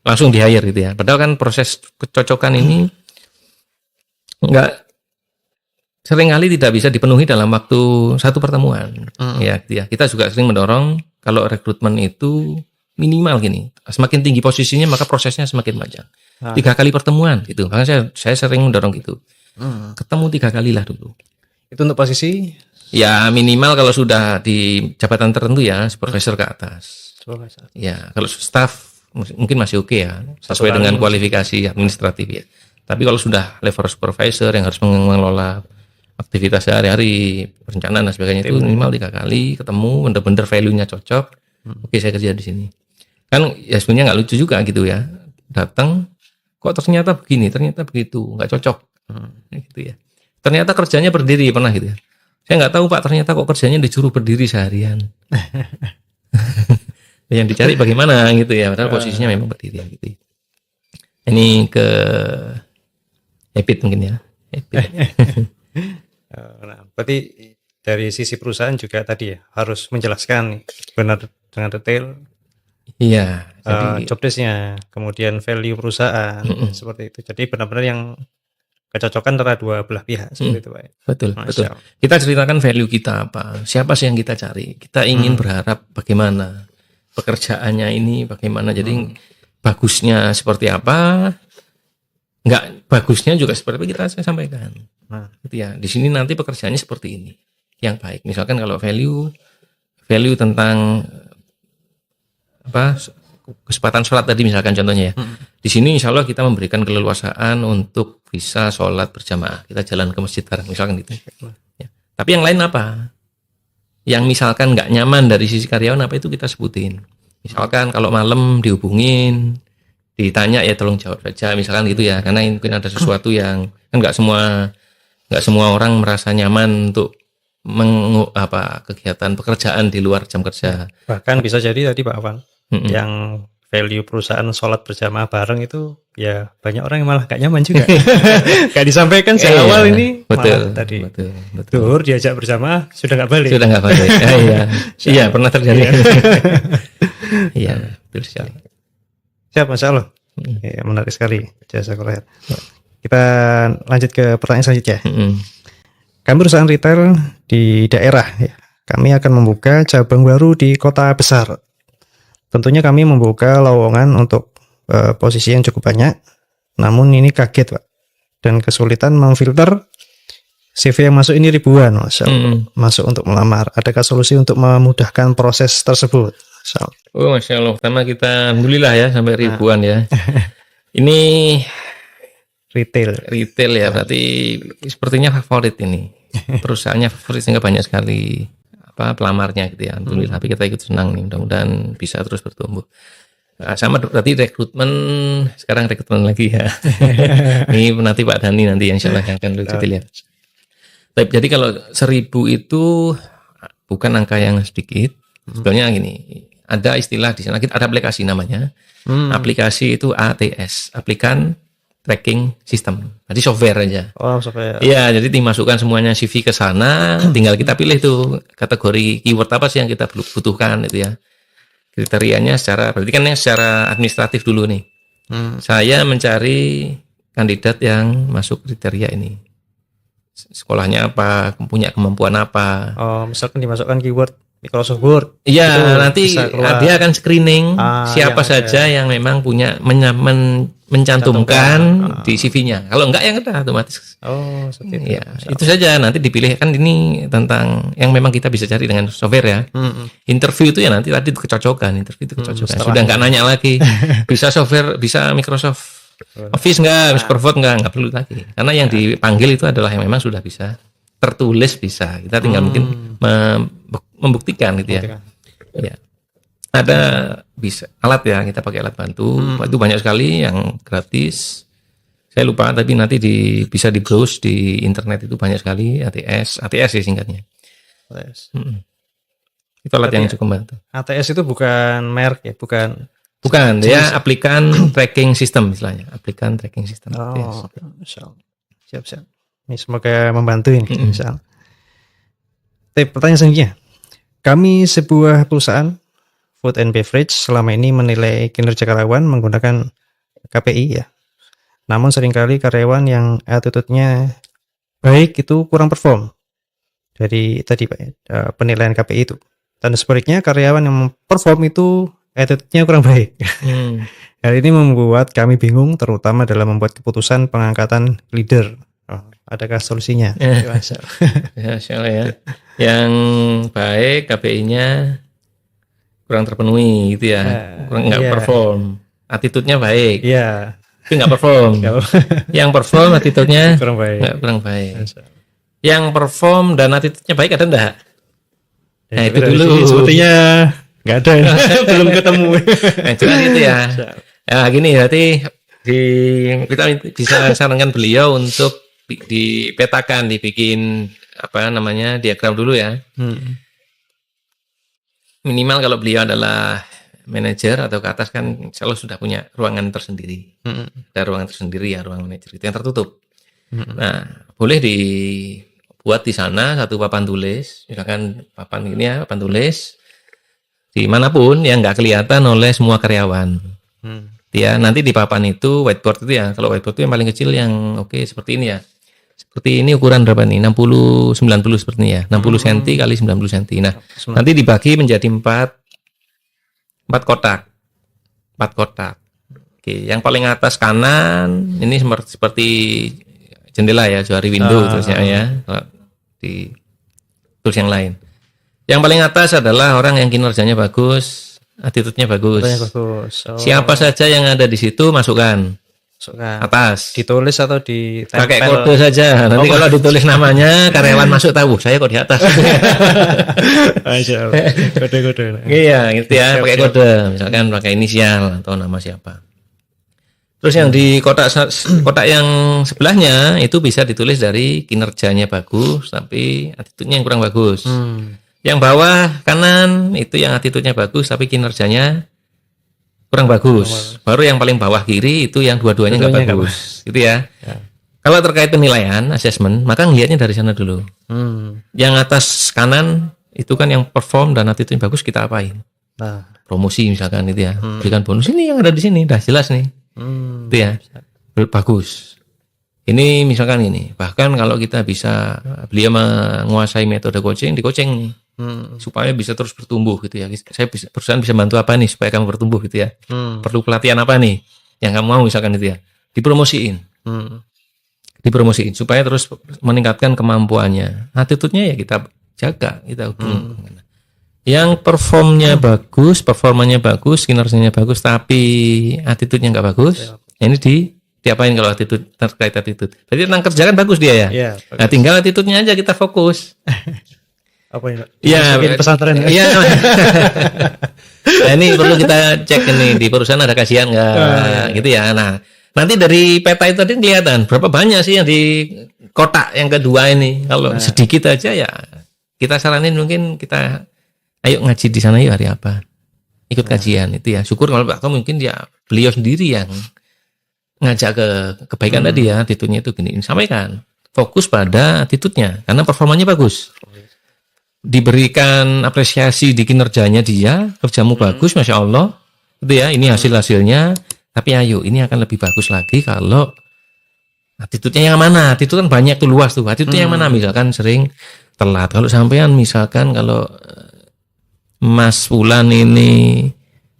Langsung di hire gitu ya. Padahal kan proses kecocokan ini seringkali tidak bisa dipenuhi dalam waktu satu pertemuan. Ya, kita juga sering mendorong kalau rekrutmen itu minimal gini. Semakin tinggi posisinya maka prosesnya semakin panjang. 3 kali pertemuan gitu. Makanya saya sering mendorong gitu. Ketemu 3 kali lah dulu. Itu untuk posisi? Ya minimal kalau sudah di jabatan tertentu ya, supervisor ke atas. Ya, kalau staff mungkin masih oke ya, sesuai dengan kualifikasi administratif ya. Tapi kalau sudah level supervisor yang harus mengelola aktivitas sehari-hari, perencanaan dan sebagainya itu minimal 3 kali ketemu, bener-bener value-nya cocok. Oke, saya kerja di sini. Kan ya sebenarnya nggak lucu juga gitu ya. Datang kok ternyata begini, ternyata begitu, nggak cocok. Gitu ya. Ternyata kerjanya berdiri pernah gitu ya. Saya nggak tahu Pak, ternyata kok kerjanya disuruh berdiri seharian. Yang dicari bagaimana gitu ya, padahal posisinya memang berdiri gitu. Ini ke habit mungkin ya. Habit. Nah, berarti dari sisi perusahaan juga tadi ya harus menjelaskan benar dengan detail Iya, jadi job desk-nya, kemudian value perusahaan seperti itu. Jadi benar-benar yang kecocokan antara dua belah pihak seperti itu, Pak. betul, Masya betul. Allah. Kita ceritakan value kita apa, siapa sih yang kita cari. Kita ingin berharap bagaimana pekerjaannya ini, bagaimana. Jadi bagusnya seperti apa, nggak bagusnya juga seperti apa saya sampaikan. Nah, Gitu ya. Di sini nanti pekerjaannya seperti ini, yang baik. Misalkan kalau value tentang apa kesempatan sholat tadi misalkan contohnya ya. Di sini insya Allah kita memberikan keleluasaan untuk bisa sholat berjamaah. Kita jalan ke masjid bareng misalkan gitu. Ya. Tapi yang lain apa? Yang misalkan nggak nyaman dari sisi karyawan apa itu kita sebutin. Misalkan kalau malam dihubungin, ditanya ya tolong jawab saja misalkan gitu ya. Karena mungkin ada sesuatu yang kan nggak semua orang merasa nyaman untuk kegiatan pekerjaan di luar jam kerja. bahkan bisa jadi tadi Pak Afan, yang value perusahaan sholat berjamaah bareng itu ya banyak orang yang malah gak nyaman juga. Gak disampaikan sejak awal ini betul, malah tadi betul. duhur diajak berjamaah sudah gak balik. Sudah nggak balik. Iya, iya pernah terjadi. Iya, betul sekali. Siap, Masya Allah. Ya, menarik sekali. Jazakallah khair. Kita lanjut ke pertanyaan selanjutnya. Kami perusahaan retail di daerah ya. Kami akan membuka cabang baru di kota besar. Tentunya kami membuka lowongan untuk posisi yang cukup banyak. Namun ini kaget, Pak. Dan kesulitan memfilter CV yang masuk ini ribuan, Masya Allah. Masuk untuk melamar. Adakah solusi untuk memudahkan proses tersebut? Masya Allah. Oh, Masya Allah. Pertama kita alhamdulillah ya sampai ribuan ya. Ini retail ya, berarti sepertinya favorit ini. Perusahaannya favorit sehingga banyak sekali pelamarnya gitu ya. Alhamdulillah, tapi kita ikut senang nih, mudah-mudahan bisa terus bertumbuh. Sama berarti rekrutmen, sekarang rekrutmen lagi ya. Ini nanti Pak Dhani nanti yang insya Allah akan lebih dilihat. Jadi kalau 1.000 itu bukan angka yang sedikit. Sebetulnya gini, ada istilah di sana, ada aplikasi namanya. Aplikasi itu ATS, Application Tracking System. Jadi software aja. Oh, software. Iya, jadi dimasukkan semuanya CV ke sana, tinggal kita pilih tuh kategori keyword apa sih yang kita butuhkan itu ya. Kriterianya berarti kan secara administratif dulu nih. Saya mencari kandidat yang masuk kriteria ini. Sekolahnya apa, punya kemampuan apa. Oh, misalkan dimasukkan keyword Microsoft Word. Iya, nanti dia akan screening siapa saja yang memang punya mencantumkan di CV-nya. Kalau enggak yang udah otomatis. Oh, seperti itu. Ya, itu saja nanti dipilih kan ini tentang yang memang kita bisa cari dengan software ya. Interview itu ya nanti tadi kecocokan, Sudah enggak nanya lagi. Bisa software, bisa Microsoft Office enggak, Microsoft enggak perlu lagi. Karena yang dipanggil itu adalah yang memang sudah bisa tertulis bisa. Kita tinggal mungkin membuktikan gitu ya. Ya. Ada bisa alat ya, kita pakai alat bantu. Itu banyak sekali yang gratis. Saya lupa tapi nanti bisa di browse di internet itu banyak sekali ATS ya singkatnya. ATS. Itu alat yang cukup membantu. ATS itu bukan merek ya, bukan ya, Application Tracking System istilahnya. Application Tracking System. Oh, siap. Ini semoga membantu ini. Misal. Pertanyaan selanjutnya. Kami sebuah perusahaan food and beverage selama ini menilai kinerja karyawan menggunakan KPI ya. Namun seringkali karyawan yang attitude-nya baik itu kurang perform. Jadi tadi Pak, penilaian KPI itu. Dan sebaliknya karyawan yang perform itu attitude-nya kurang baik. Hal ini membuat kami bingung terutama dalam membuat keputusan pengangkatan leader. Adakah solusinya? Ya, ya. Yang baik KPI-nya kurang terpenuhi gitu ya. Kurang enggak perform. Attitude-nya baik. Iya. Tapi enggak perform. Yang perform attitude-nya kurang baik. Yang perform dan attitude-nya baik ada enggak? Nah, itu dulu. Sepertinya enggak ada. Belum ketemu. Nah, itu kan gitu ya. Ya, gini berarti kita bisa sarankan beliau untuk dipetakan, dibikin diagram dulu ya. Minimal kalau beliau adalah manajer atau ke atas kan selalu sudah punya ruangan tersendiri. Ada ruangan tersendiri ya, ruang manajer itu yang tertutup. Nah, boleh buat di sana satu papan tulis, misalkan papan ini ya, papan tulis dimanapun yang nggak kelihatan oleh semua karyawan. Ya, nanti di papan itu whiteboard itu ya, kalau whiteboard itu yang paling kecil yang oke seperti ini ya. Seperti ini ukuran berapa nih? 60 90 seperti ini ya. 60 cm kali 90 cm. Nah, nanti dibagi menjadi 4 kotak. 4 kotak. Oke, yang paling atas kanan ini seperti jendela ya, jari window terusnya ya. Di terus yang lain. Yang paling atas adalah orang yang kinerjanya bagus, attitude-nya bagus. Siapa saja yang ada di situ masukkan. Atas. Ditulis atau ditempel? Pakai kode saja. Nanti kalau ditulis namanya karyawan masuk tahu saya kok di atas. Kode-kode. Iya, gitu ya, pakai kode. Misalkan pakai inisial atau nama siapa. Terus yang di kotak yang sebelahnya itu bisa ditulis dari kinerjanya bagus tapi attitude-nya yang kurang bagus. Yang bawah kanan itu yang attitude-nya bagus tapi kinerjanya kurang bagus. Baru yang paling bawah kiri itu yang dua-duanya nggak bagus. Gitu ya. Kalau terkait penilaian, assessment, maka ngelihatnya dari sana dulu. Yang atas kanan itu kan yang perform dan attitude-nya bagus kita apain? Promosi misalkan itu ya. Berikan bonus ini yang ada di sini, dah jelas nih. Itu ya, bagus. Ini misalkan ini, bahkan kalau kita bisa beliau menguasai metode coaching, di coaching nih, supaya bisa terus bertumbuh gitu ya. Perusahaan bisa bantu apa nih supaya kamu bertumbuh gitu ya. Perlu pelatihan apa nih yang kamu mau misalkan itu ya, dipromosiin, supaya terus meningkatkan kemampuannya. Attitude-nya ya kita jaga, kita hubung. Yang performanya bagus, kinerjanya bagus, tapi attitude-nya nggak bagus, ini diapain kalau attitude terkait attitude? Berarti tentang kerja kan bagus dia ya. Nah, tinggal attitude-nya aja kita fokus. Apa ya? Iya, pesantren. Iya. Nah, ini perlu kita cek ini di perusahaan ada kasihan nggak, gitu ya. Nah, nanti dari peta itu tadi kelihatan berapa banyak sih yang di kotak yang kedua ini. Kalau sedikit aja ya, kita saranin mungkin kita ayo ngaji di sana yuk hari apa, ikut kajian itu ya. Syukur kalau atau mungkin ya beliau sendiri yang ngajak ke kebaikan tadi ya, attitude-nya itu gini, sampaikan fokus pada attitude-nya karena performanya bagus, diberikan apresiasi di kinerjanya dia, kerjamu bagus, masya Allah, itu ya, ini hasilnya. Tapi ayo ini akan lebih bagus lagi kalau attitude-nya yang mana. Attitude kan banyak tuh, luas tuh. Attitude yang mana, misalkan sering telat. Kalau sampean misalkan kalau Mas Fulan ini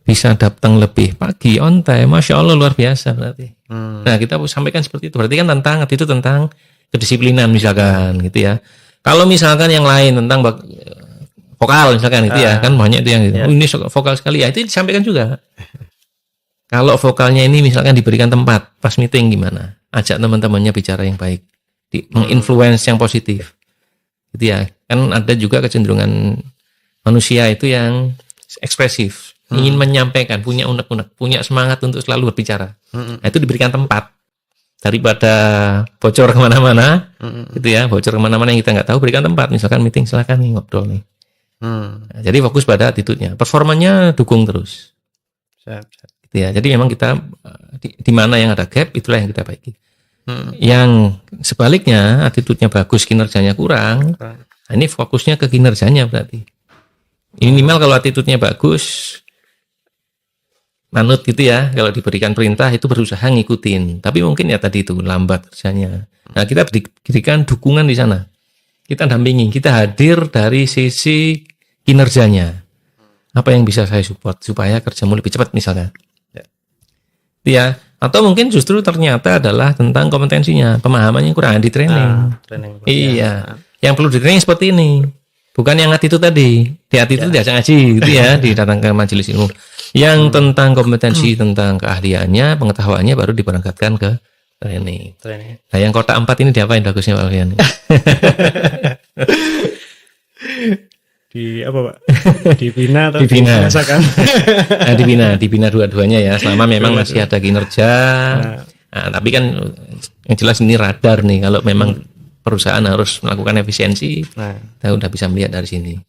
bisa datang lebih pagi, on time, masya Allah luar biasa berarti. Nah kita sampaikan seperti itu. Berarti kan tentang attitude, tentang kedisiplinan misalkan gitu ya. Kalau misalkan yang lain tentang vokal misalkan gitu ya, kan banyak itu yang gitu. Oh, ini vokal sekali ya, itu disampaikan juga. Kalau vokalnya ini misalkan diberikan tempat pas meeting gimana? Ajak teman-temannya bicara yang baik, menginfluence yang positif. Gitu ya. Kan ada juga kecenderungan manusia itu yang ekspresif, ingin menyampaikan, punya unek-unek, punya semangat untuk selalu berbicara. Nah, itu diberikan tempat daripada bocor kemana-mana, gitu ya, bocor kemana-mana yang kita nggak tahu, berikan tempat. Misalkan meeting, silakan nih ngobrol nih. Nah, jadi fokus pada attitude-nya, performanya dukung terus. Gitu ya. Jadi memang kita di mana yang ada gap, itulah yang kita baiki. Yang sebaliknya, attitude-nya bagus, kinerjanya kurang. Nah, ini fokusnya ke kinerjanya berarti. Minimal kalau attitude-nya bagus, manut gitu ya, kalau diberikan perintah itu berusaha ngikutin. Tapi mungkin ya tadi itu lambat kerjanya. Nah, kita berikan dukungan di sana. Kita dampingi, kita hadir dari sisi kinerjanya. Apa yang bisa saya support supaya kerjamu lebih cepat misalnya. Ya, atau mungkin justru ternyata adalah tentang kompetensinya, pemahamannya kurang di training. Iya. Yang perlu di training seperti ini. Bukan yang attitude tadi. Di attitude diajak ngaji gitu ya, didatang ke majelis ilmu. Yang tentang kompetensi, tentang keahliannya, pengetahuannya baru diberangkatkan ke training. Nah, yang kotak 4 ini diapain bagusnya Pak Alfian? Di apa Pak? Dibina atau dibina. Nah, dibina dua-duanya ya, selama memang masih ada kinerja. Nah, tapi kan yang jelas ini radar nih, kalau memang perusahaan harus melakukan efisiensi, kita udah bisa melihat dari sini.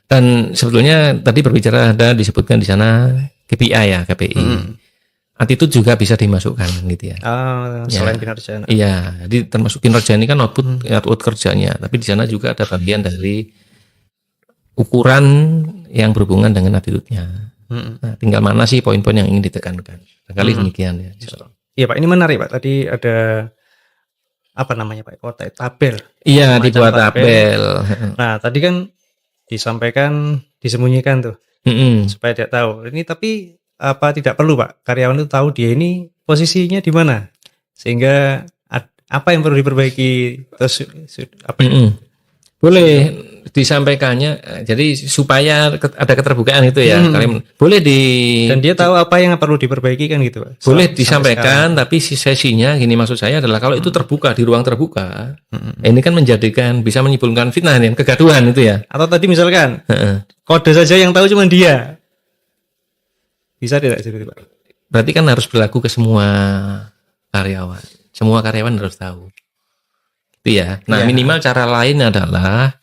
Dan sebetulnya tadi berbicara ada disebutkan di sana KPI ya, KPI. attitude juga bisa dimasukkan gitu ya. Selain kinerja. Iya, jadi termasuk kinerja ini kan output kerjanya, tapi di sana juga ada bagian dari ukuran yang berhubungan dengan attitude-nya. Nah, tinggal mana sih poin-poin yang ingin ditekankan. Kali demikian ya. Iya Pak, ini menarik Pak. Tadi ada apa namanya Pak? Kotak tabel. Iya, Semacam dibuat tabel. Nah, tadi kan disampaikan disembunyikan tuh supaya tidak tahu. Ini tapi apa tidak perlu Pak? Karyawan itu tahu dia ini posisinya di mana. Sehingga apa yang perlu diperbaiki terus apa? Boleh disampaikannya, jadi supaya ada keterbukaan itu ya. Kalian boleh dan dia tahu apa yang perlu diperbaiki kan gitu Pak. Boleh disampaikan, tapi sesinya gini maksud saya adalah kalau itu terbuka di ruang terbuka, ini kan menjadikan bisa menimbulkan fitnah nih, kegaduhan itu ya. Atau tadi misalkan kode saja yang tahu cuma dia, bisa tidak seperti Pak? Berarti kan harus berlaku ke semua karyawan. Semua karyawan harus tahu. Itu ya. Nah, minimal cara lain adalah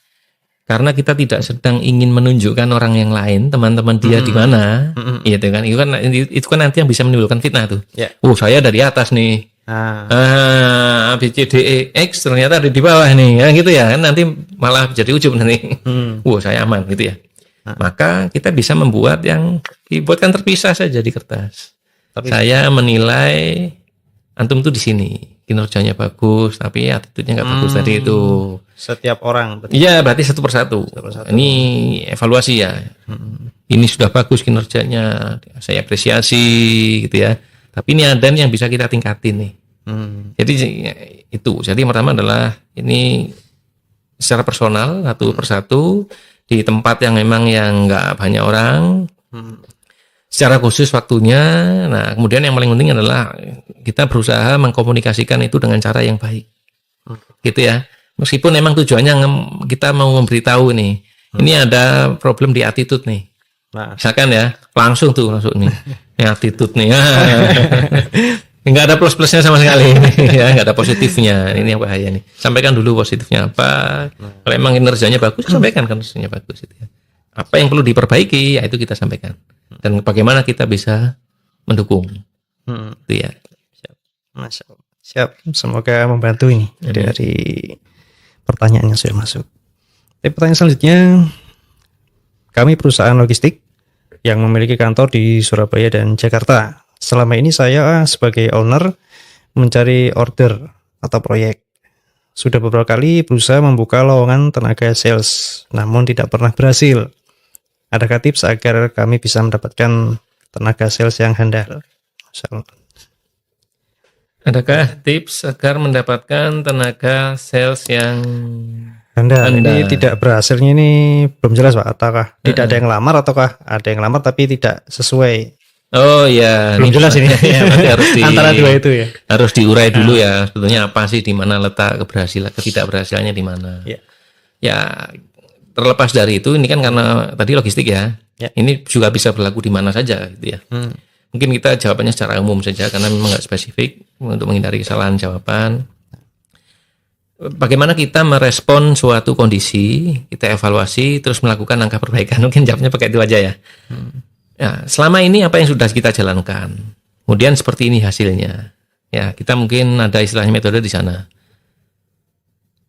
karena kita tidak sedang ingin menunjukkan orang yang lain, teman-teman dia di mana, gitu kan. Itu kan nanti yang bisa menimbulkan fitnah tuh. Saya dari atas nih. A B C D E X ternyata ada di bawah nih. Gitu ya. Kan nanti malah jadi ujub nanti. Saya aman gitu ya. Maka kita bisa membuat yang dibuatkan terpisah saja di kertas. Tapi saya menilai antum tuh di sini kinerjanya bagus, tapi attitude-nya nggak bagus tadi itu. Setiap orang. Iya, berarti satu persatu. Ini evaluasi ya. Ini sudah bagus kinerjanya, saya apresiasi gitu ya. Tapi ini ada yang bisa kita tingkatin nih. Jadi itu. Jadi pertama adalah ini secara personal satu persatu di tempat yang memang yang nggak banyak orang. Secara khusus waktunya. Nah, kemudian yang paling penting adalah kita berusaha mengkomunikasikan itu dengan cara yang baik. Gitu ya. Meskipun memang tujuannya kita mau memberitahu nih. Ini ada problem di attitude nih. Misalkan ya, langsung nih. Ini attitude nih. Enggak ada plus-plusnya sama sekali. Ya, enggak ada positifnya. Ini yang bahaya nih. Sampaikan dulu positifnya apa. Kalau emang kinerjanya bagus, sampaikan kinerjanya bagus itu ya. Apa yang perlu diperbaiki, ya itu kita sampaikan. Dan bagaimana kita bisa mendukung. Itu ya. Siap. Semoga membantu ini dari pertanyaan yang sudah masuk. Pertanyaan selanjutnya, kami perusahaan logistik yang memiliki kantor di Surabaya dan Jakarta. Selama ini saya sebagai owner mencari order atau proyek. Sudah beberapa kali berusaha membuka lowongan tenaga sales, namun tidak pernah berhasil. Adakah tips agar kami bisa mendapatkan tenaga sales yang handal? Adakah tips agar mendapatkan tenaga sales yang handal? Ini tidak berhasilnya ini belum jelas Pak. Ataukah tidak ada yang lamar ataukah ada yang lamar tapi tidak sesuai? Oh ya, belum jelas ini. Ya, harus antara dua itu ya. Harus diurai dulu ya. Sebetulnya apa sih di mana letak ketidakberhasilannya di mana? Ya terlepas dari itu, ini kan karena tadi logistik ya. Ini juga bisa berlaku di mana saja gitu ya. Mungkin kita jawabannya secara umum saja karena memang nggak spesifik untuk menghindari kesalahan jawaban. Bagaimana kita merespon suatu kondisi, kita evaluasi, terus melakukan langkah perbaikan. Mungkin jawabnya pakai itu aja ya. Ya, selama ini apa yang sudah kita jalankan, kemudian seperti ini hasilnya. Ya, kita mungkin ada istilahnya metode di sana.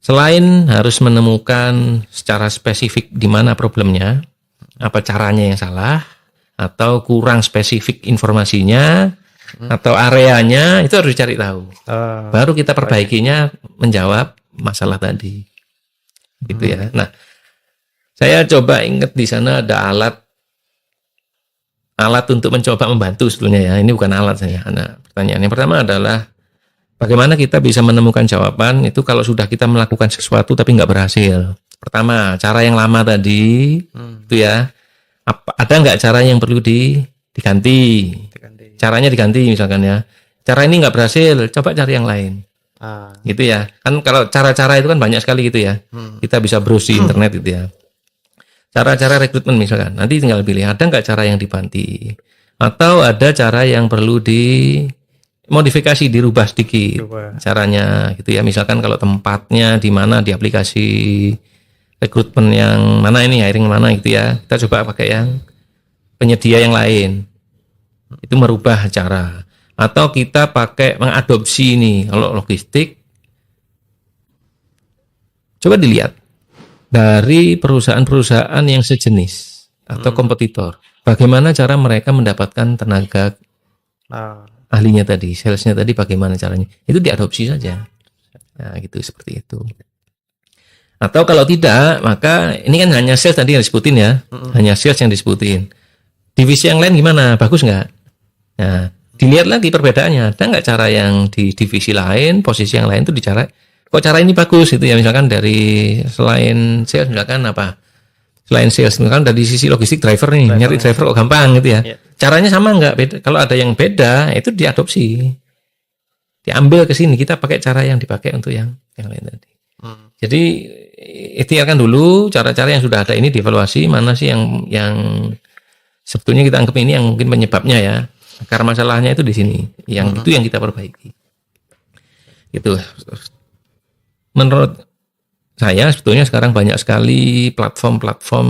Selain harus menemukan secara spesifik di mana problemnya, apa caranya yang salah, atau kurang spesifik informasinya, atau areanya, itu harus dicari tahu. Baru kita perbaikinya menjawab masalah tadi. Gitu ya. Nah, saya coba ingat di sana ada alat untuk mencoba membantu sebetulnya ya. Ini bukan alat saya. Nah, pertanyaan yang pertama adalah bagaimana kita bisa menemukan jawaban itu kalau sudah kita melakukan sesuatu tapi nggak berhasil. Pertama, cara yang lama tadi itu ya. Ada nggak cara yang perlu diganti? Caranya diganti misalkan ya. Cara ini nggak berhasil, coba cari yang lain. Gitu ya. Kan kalau cara-cara itu kan banyak sekali gitu ya. Kita bisa browse di internet gitu ya. Cara-cara rekrutmen misalkan. Nanti tinggal pilih ada nggak cara yang diganti. Atau ada cara yang perlu dimodifikasi, dirubah sedikit caranya gitu ya. Misalkan kalau tempatnya di mana di aplikasi rekrutmen yang mana ini, hiring mana gitu ya. Kita coba pakai yang penyedia yang lain. Itu merubah cara. Atau kita pakai mengadopsi ini, kalau logistik, coba dilihat dari perusahaan-perusahaan yang sejenis atau kompetitor. Bagaimana cara mereka mendapatkan tenaga ahlinya tadi, salesnya tadi bagaimana caranya? Itu diadopsi saja. Nah, gitu seperti itu. Atau kalau tidak, maka ini kan hanya sales tadi yang disebutin ya, hanya sales yang disebutin. Divisi yang lain gimana? Bagus nggak? Nah, dilihat lagi perbedaannya. Ada nggak cara yang di divisi lain, posisi yang lain itu dicara? Kok cara ini bagus itu ya, misalkan dari selain sales misalkan apa? Selain sales misalkan dari sisi logistik driver nih, nyari driver kok gampang gitu ya. Caranya sama nggak? Beda. Kalau ada yang beda itu diadopsi. Diambil ke sini, kita pakai cara yang dipakai untuk yang lain tadi. Jadi ikhtiarkan dulu cara-cara yang sudah ada ini dievaluasi, mana sih yang sebetulnya kita anggap ini yang mungkin penyebabnya ya. Akar masalahnya itu di sini. Yang itu yang kita perbaiki. Gitu. Menurut saya sebetulnya sekarang banyak sekali platform-platform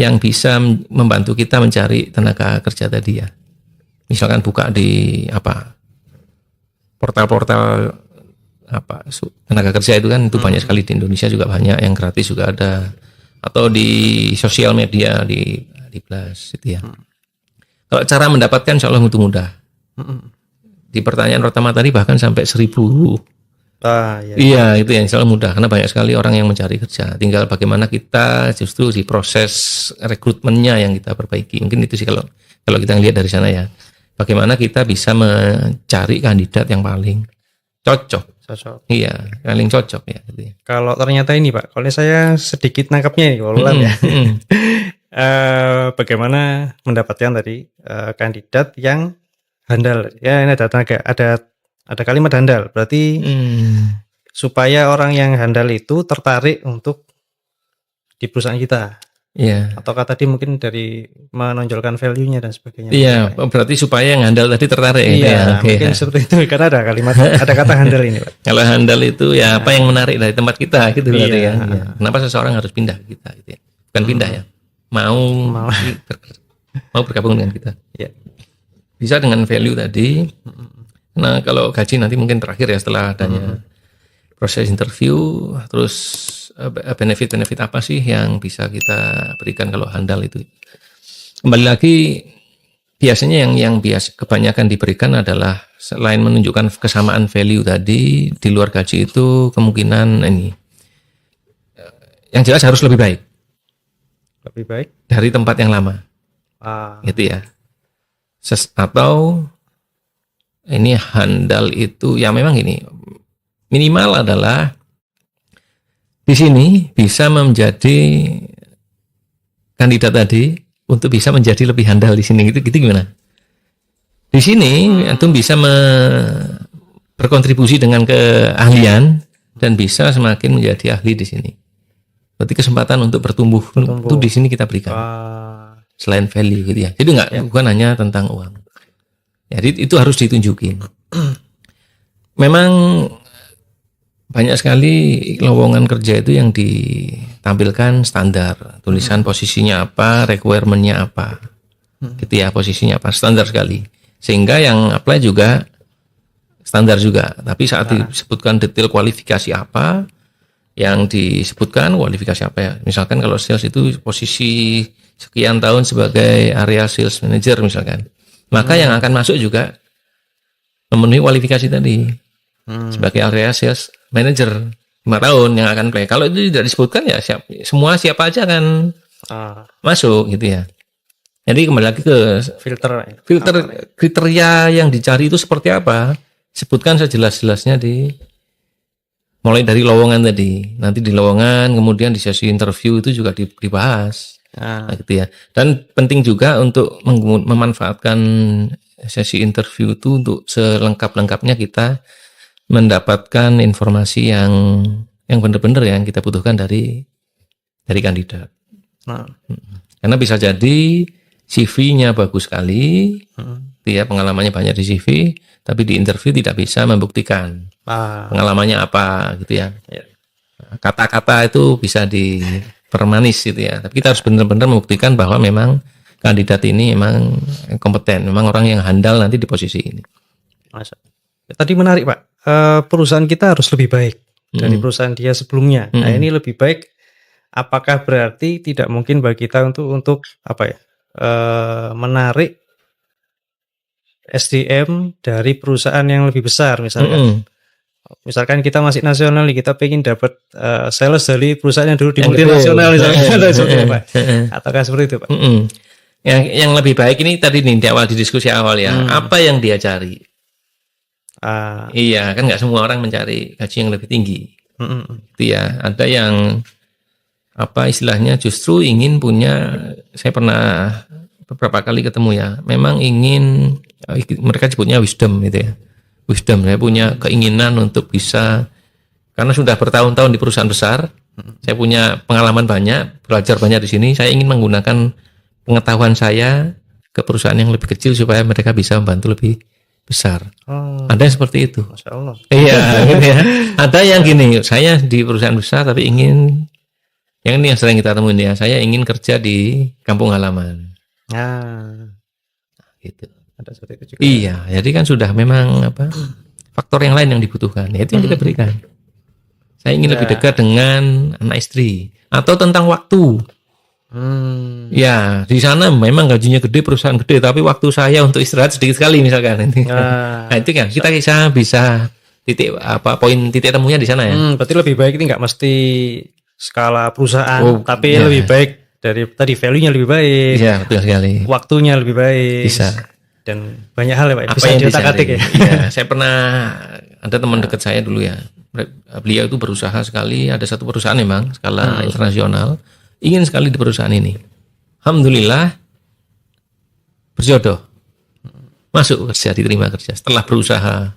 yang bisa membantu kita mencari tenaga kerja tadi ya. Misalkan buka di portal-portal tenaga kerja itu kan itu banyak sekali di Indonesia juga banyak, yang gratis juga ada, atau di sosial media di Plus itu ya. Kalau cara mendapatkan insya Allah itu mudah. Di pertanyaan pertama tadi bahkan sampai 1000. Iya itu yang insya Allah mudah karena banyak sekali orang yang mencari kerja. Tinggal bagaimana kita justru di proses rekrutmennya yang kita perbaiki. Mungkin itu sih kalau kita lihat dari sana ya. Bagaimana kita bisa mencari kandidat yang paling cocok. Iya, paling cocok ya. Gitu ya. Kalau ternyata ini Pak, kalau saya sedikit nangkapnya nih, kalau ya. Bagaimana mendapatkan tadi kandidat yang handal? Ya ini ada kalimat handal, berarti supaya orang yang handal itu tertarik untuk di perusahaan kita. Iya. Ataukah tadi mungkin dari menonjolkan value-nya dan sebagainya. Iya, berarti supaya yang handal tadi tertarik. Iya, mungkin seperti itu karena ada kata handal ini, Pak. Kalau handal itu ya apa yang menarik dari tempat kita gitu berarti ya. Kenapa seseorang harus pindah ke kita gitu ya. Bukan pindah ya. Mau bergabung dengan kita. Iya. Bisa dengan value tadi. Nah, kalau gaji nanti mungkin terakhir ya setelah adanya proses interview, terus benefit-benefit apa sih yang bisa kita berikan kalau handal itu. Kembali lagi, biasanya yang kebanyakan diberikan adalah selain menunjukkan kesamaan value tadi, di luar gaji itu kemungkinan ini. Yang jelas harus lebih baik. Lebih baik? Dari tempat yang lama. Gitu ya. Atau ini handal itu ya memang ini minimal adalah di sini bisa menjadi kandidat tadi untuk bisa menjadi lebih handal di sini gitu gimana? Di sini antum bisa berkontribusi dengan keahlian dan bisa semakin menjadi ahli di sini. Berarti kesempatan untuk bertumbuh itu di sini kita berikan. Selain value gitu ya. Jadi bukan hanya tentang uang. Jadi itu harus ditunjukin. Memang banyak sekali lowongan kerja itu yang ditampilkan standar, tulisan posisinya apa, requirement-nya apa, gitu ya, posisinya apa, standar sekali. Sehingga yang apply juga standar juga. Tapi saat disebutkan detail kualifikasi apa, yang disebutkan kualifikasi apa ya. Misalkan kalau sales itu posisi sekian tahun sebagai area sales manager misalkan. Maka yang akan masuk juga memenuhi kualifikasi tadi sebagai area sales manager 5 tahun yang akan play. Kalau itu tidak disebutkan ya semua siapa aja akan masuk gitu ya. Jadi kembali lagi ke filter kriteria yang dicari itu seperti apa, sebutkan sejelas-jelasnya mulai dari lowongan tadi. Nanti di lowongan kemudian di sesi interview itu juga dibahas. Nah, gitu ya. Dan penting juga untuk memanfaatkan sesi interview itu untuk selengkap-lengkapnya kita mendapatkan informasi yang benar-benar yang kita butuhkan dari kandidat. Karena bisa jadi CV-nya bagus sekali, dia pengalamannya banyak di CV, tapi di interview tidak bisa membuktikan pengalamannya apa, gitu ya. Kata-kata itu bisa dipermanis gitu ya. Tapi kita harus benar-benar membuktikan bahwa memang kandidat ini memang kompeten, memang orang yang handal nanti di posisi ini. Masa. Tadi menarik Pak. Perusahaan kita harus lebih baik dari perusahaan dia sebelumnya. Nah ini lebih baik. Apakah berarti tidak mungkin bagi kita untuk apa ya? Menarik SDM dari perusahaan yang lebih besar misalkan. Misalkan kita masih nasional nih, kita pengen dapat sales dari perusahaan yang dulu di multinasional misalkan seperti itu Pak. Ataukah seperti itu Pak? Yang lebih baik ini tadi nih di awal di diskusi awal ya, apa yang dia cari? Iya, kan nggak semua orang mencari gaji yang lebih tinggi. Itu ya, ada yang apa istilahnya justru ingin punya, saya pernah beberapa kali ketemu ya, memang ingin, mereka sebutnya wisdom gitu ya. Wisdom, saya punya keinginan untuk bisa, karena sudah bertahun-tahun di perusahaan besar, saya punya pengalaman banyak, belajar banyak di sini, saya ingin menggunakan pengetahuan saya ke perusahaan yang lebih kecil supaya mereka bisa membantu lebih besar. Ada yang seperti itu. Masya Allah. Iya, gitu ya. Ada yang gini, saya di perusahaan besar tapi ingin, yang ini yang sering kita temuin ya, saya ingin kerja di kampung halaman. Gitu. Ada seperti itu juga. Iya, jadi kan sudah memang apa faktor yang lain yang dibutuhkan. Ya, itu yang kita berikan. Saya ingin lebih dekat dengan anak istri atau tentang waktu. Ya, di sana memang gajinya gede, perusahaan gede, tapi waktu saya untuk istirahat sedikit sekali misalkan. Nah, itu kan kita bisa titik apa poin titik temunya di sana ya. Berarti lebih baik ini nggak mesti skala perusahaan, tapi lebih baik dari tadi value-nya lebih baik. Iya, betul sekali. Waktunya lebih baik. Bisa. Dan banyak hal ya Pak. Apa Bisa yang diotak-atik ya. Iya, saya pernah ada teman dekat saya dulu ya. Beliau itu berusaha sekali, ada satu perusahaan memang skala internasional, ingin sekali di perusahaan ini. Alhamdulillah berjodoh. Masuk kerja, diterima kerja. Setelah berusaha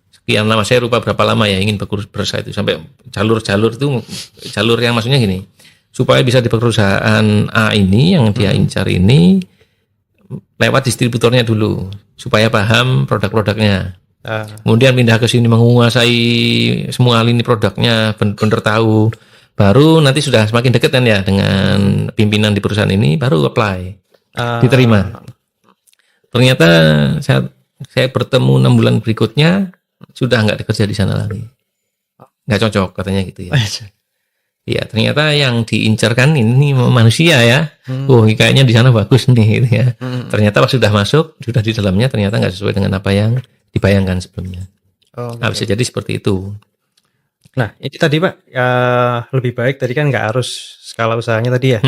sekian lama, saya lupa berapa lama ya ingin berusaha itu sampai jalur-jalur itu, jalur yang maksudnya gini, supaya bisa di perusahaan A ini yang dia incar ini lewat distributornya dulu supaya paham produk-produknya. Kemudian pindah ke sini menguasai semua lini produknya, benar-benar tahu. Baru nanti sudah semakin dekat kan ya dengan pimpinan di perusahaan ini, baru apply, diterima. Ternyata saya bertemu 6 bulan berikutnya sudah nggak bekerja di sana lagi, nggak cocok katanya gitu ya. Iya, ternyata yang diincarkan ini manusia ya. Oh, kayaknya di sana bagus nih gitu ya. Ternyata pas sudah masuk, sudah di dalamnya ternyata nggak sesuai dengan apa yang dibayangkan sebelumnya. Nah, bisa jadi seperti itu. Nah, ini tadi Pak, lebih baik tadi kan nggak harus skala usahanya tadi ya.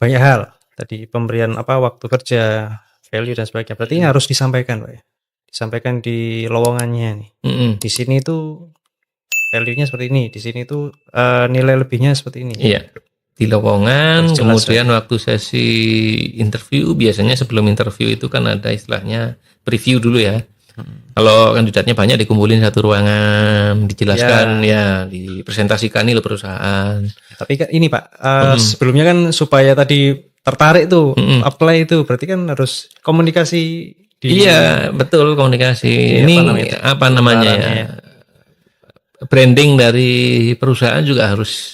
Banyak hal. Tadi pemberian waktu kerja, value dan sebagainya. Berarti ini harus disampaikan Pak ya. Disampaikan di lowongannya nih. Di sini tuh value-nya seperti ini, di sini tuh nilai lebihnya seperti ini. Iya. Di lowongan, kemudian waktu sesi interview, biasanya sebelum interview itu kan ada istilahnya preview dulu ya. Kalau kandidatnya banyak dikumpulin satu ruangan, dijelaskan ya dipresentasikan nih perusahaan. Tapi kan ini Pak, sebelumnya kan supaya tadi tertarik tuh, apply itu, berarti kan harus komunikasi. Iya, betul komunikasi. Ini apa namanya ya? Branding dari perusahaan juga harus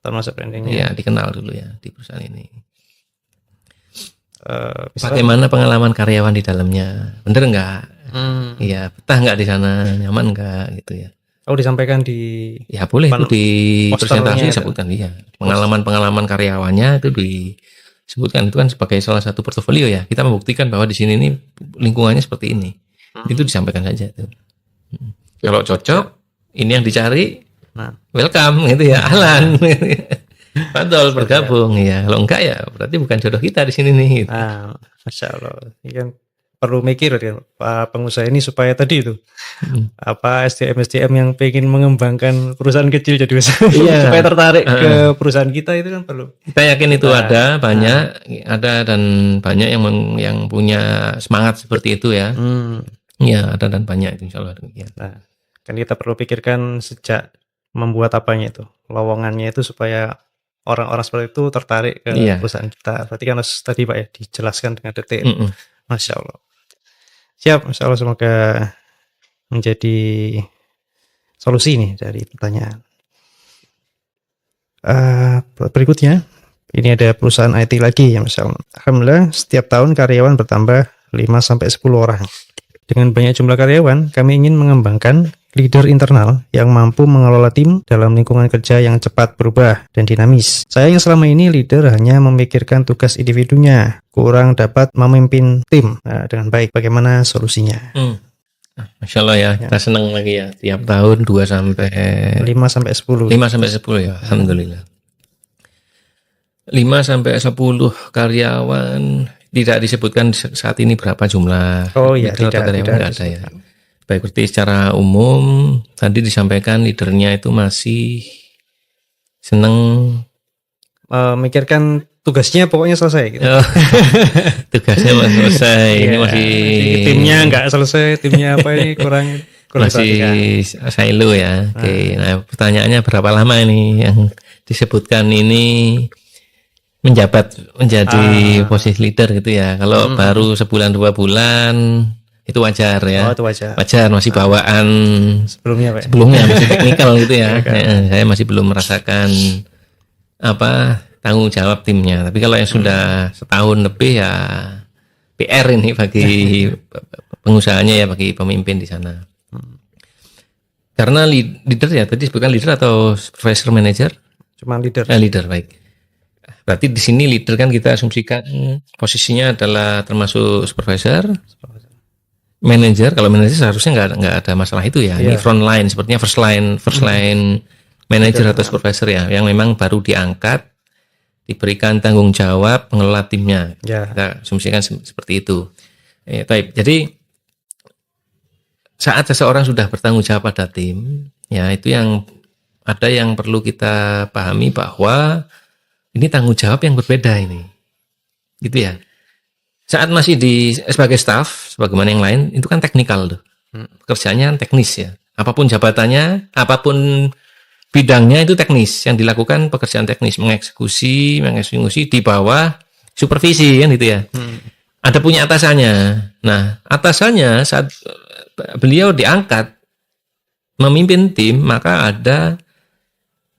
termasuk brandingnya. Ya, dikenal dulu ya di perusahaan ini. Bagaimana pengalaman karyawan di dalamnya? Bener nggak? Iya, betah nggak di sana? Nyaman nggak gitu ya? Oh, disampaikan di. Ya boleh itu di presentasi disebutkan ya. Pengalaman karyawannya itu disebutkan, itu kan sebagai salah satu portofolio ya. Kita membuktikan bahwa di sini ini lingkungannya seperti ini. Itu disampaikan saja tuh. Kalau cocok, ini yang dicari, welcome gitu ya, ahlan. Padahal bergabung ya. Kalau enggak ya berarti bukan jodoh kita di sini nih. Gitu. Masya Allah. Ini kan perlu mikir kan pengusaha ini supaya tadi itu SDM yang pengen mengembangkan perusahaan kecil jadi besar supaya tertarik ke perusahaan kita itu kan perlu. Kita yakin itu ada dan banyak yang punya semangat seperti itu ya. Ya ada dan banyak itu insya Allah demikian. Nah, kan kita perlu pikirkan sejak membuat apanya itu lowongannya itu supaya orang-orang seperti itu tertarik ke perusahaan kita. Berarti kan harus tadi Pak ya dijelaskan dengan detail. Masya Allah. Siap, Masya Allah, semoga menjadi solusi nih dari pertanyaan. Berikutnya, Ini ada perusahaan IT lagi ya misalnya. Alhamdulillah setiap tahun karyawan bertambah 5-10 orang. Dengan banyak jumlah karyawan, kami ingin mengembangkan leader internal yang mampu mengelola tim dalam lingkungan kerja yang cepat berubah dan dinamis. Sayangnya selama ini leader hanya memikirkan tugas individunya, kurang dapat memimpin tim dengan baik. Bagaimana solusinya? Masya Allah ya, kita senang lagi ya. Tiap tahun 2 sampai 5-10. 5-10 ya, alhamdulillah. 5 sampai 10 karyawan, tidak disebutkan saat ini berapa jumlah. Oh iya, tidak tidak ada ya. Baik, berarti secara umum tadi disampaikan leadernya itu masih senang memikirkan tugasnya pokoknya selesai gitu. Tugasnya masih selesai. Ini masih timnya nggak selesai, timnya apa ini kurang masih silo ya. Oke. Nah, pertanyaannya berapa lama ini yang disebutkan ini menjabat menjadi posisi leader gitu ya. Kalau baru sebulan 2 bulan itu wajar ya. Oh, itu wajar. Wajar, masih bawaan sebelumnya Pak. Sebelumnya masih teknikal gitu ya. Saya masih belum merasakan tanggung jawab timnya. Tapi kalau yang sudah setahun lebih ya PR ini bagi pengusahanya ya, bagi pemimpin di sana. Karena leader ya, tadi sebutkan leader atau supervisor manager? Cuma leader. Leader, baik. Berarti di sini leader kan kita asumsikan posisinya adalah termasuk supervisor, manager. Kalau manager seharusnya nggak ada masalah itu ya. Ini front line, sepertinya first line manager atau supervisor ya, yang memang baru diangkat, diberikan tanggung jawab mengelola timnya. Kita asumsikan seperti itu. Jadi saat seseorang sudah bertanggung jawab pada tim, ya itu yang ada yang perlu kita pahami bahwa ini tanggung jawab yang berbeda ini, gitu ya. Saat masih sebagai staff, sebagaimana yang lain, itu kan teknikal tuh, pekerjaannya teknis ya. Apapun jabatannya, apapun bidangnya itu teknis, yang dilakukan pekerjaan teknis, mengeksekusi di bawah supervisi kan gitu ya. Ada punya atasannya. Nah, atasannya saat beliau diangkat memimpin tim, maka ada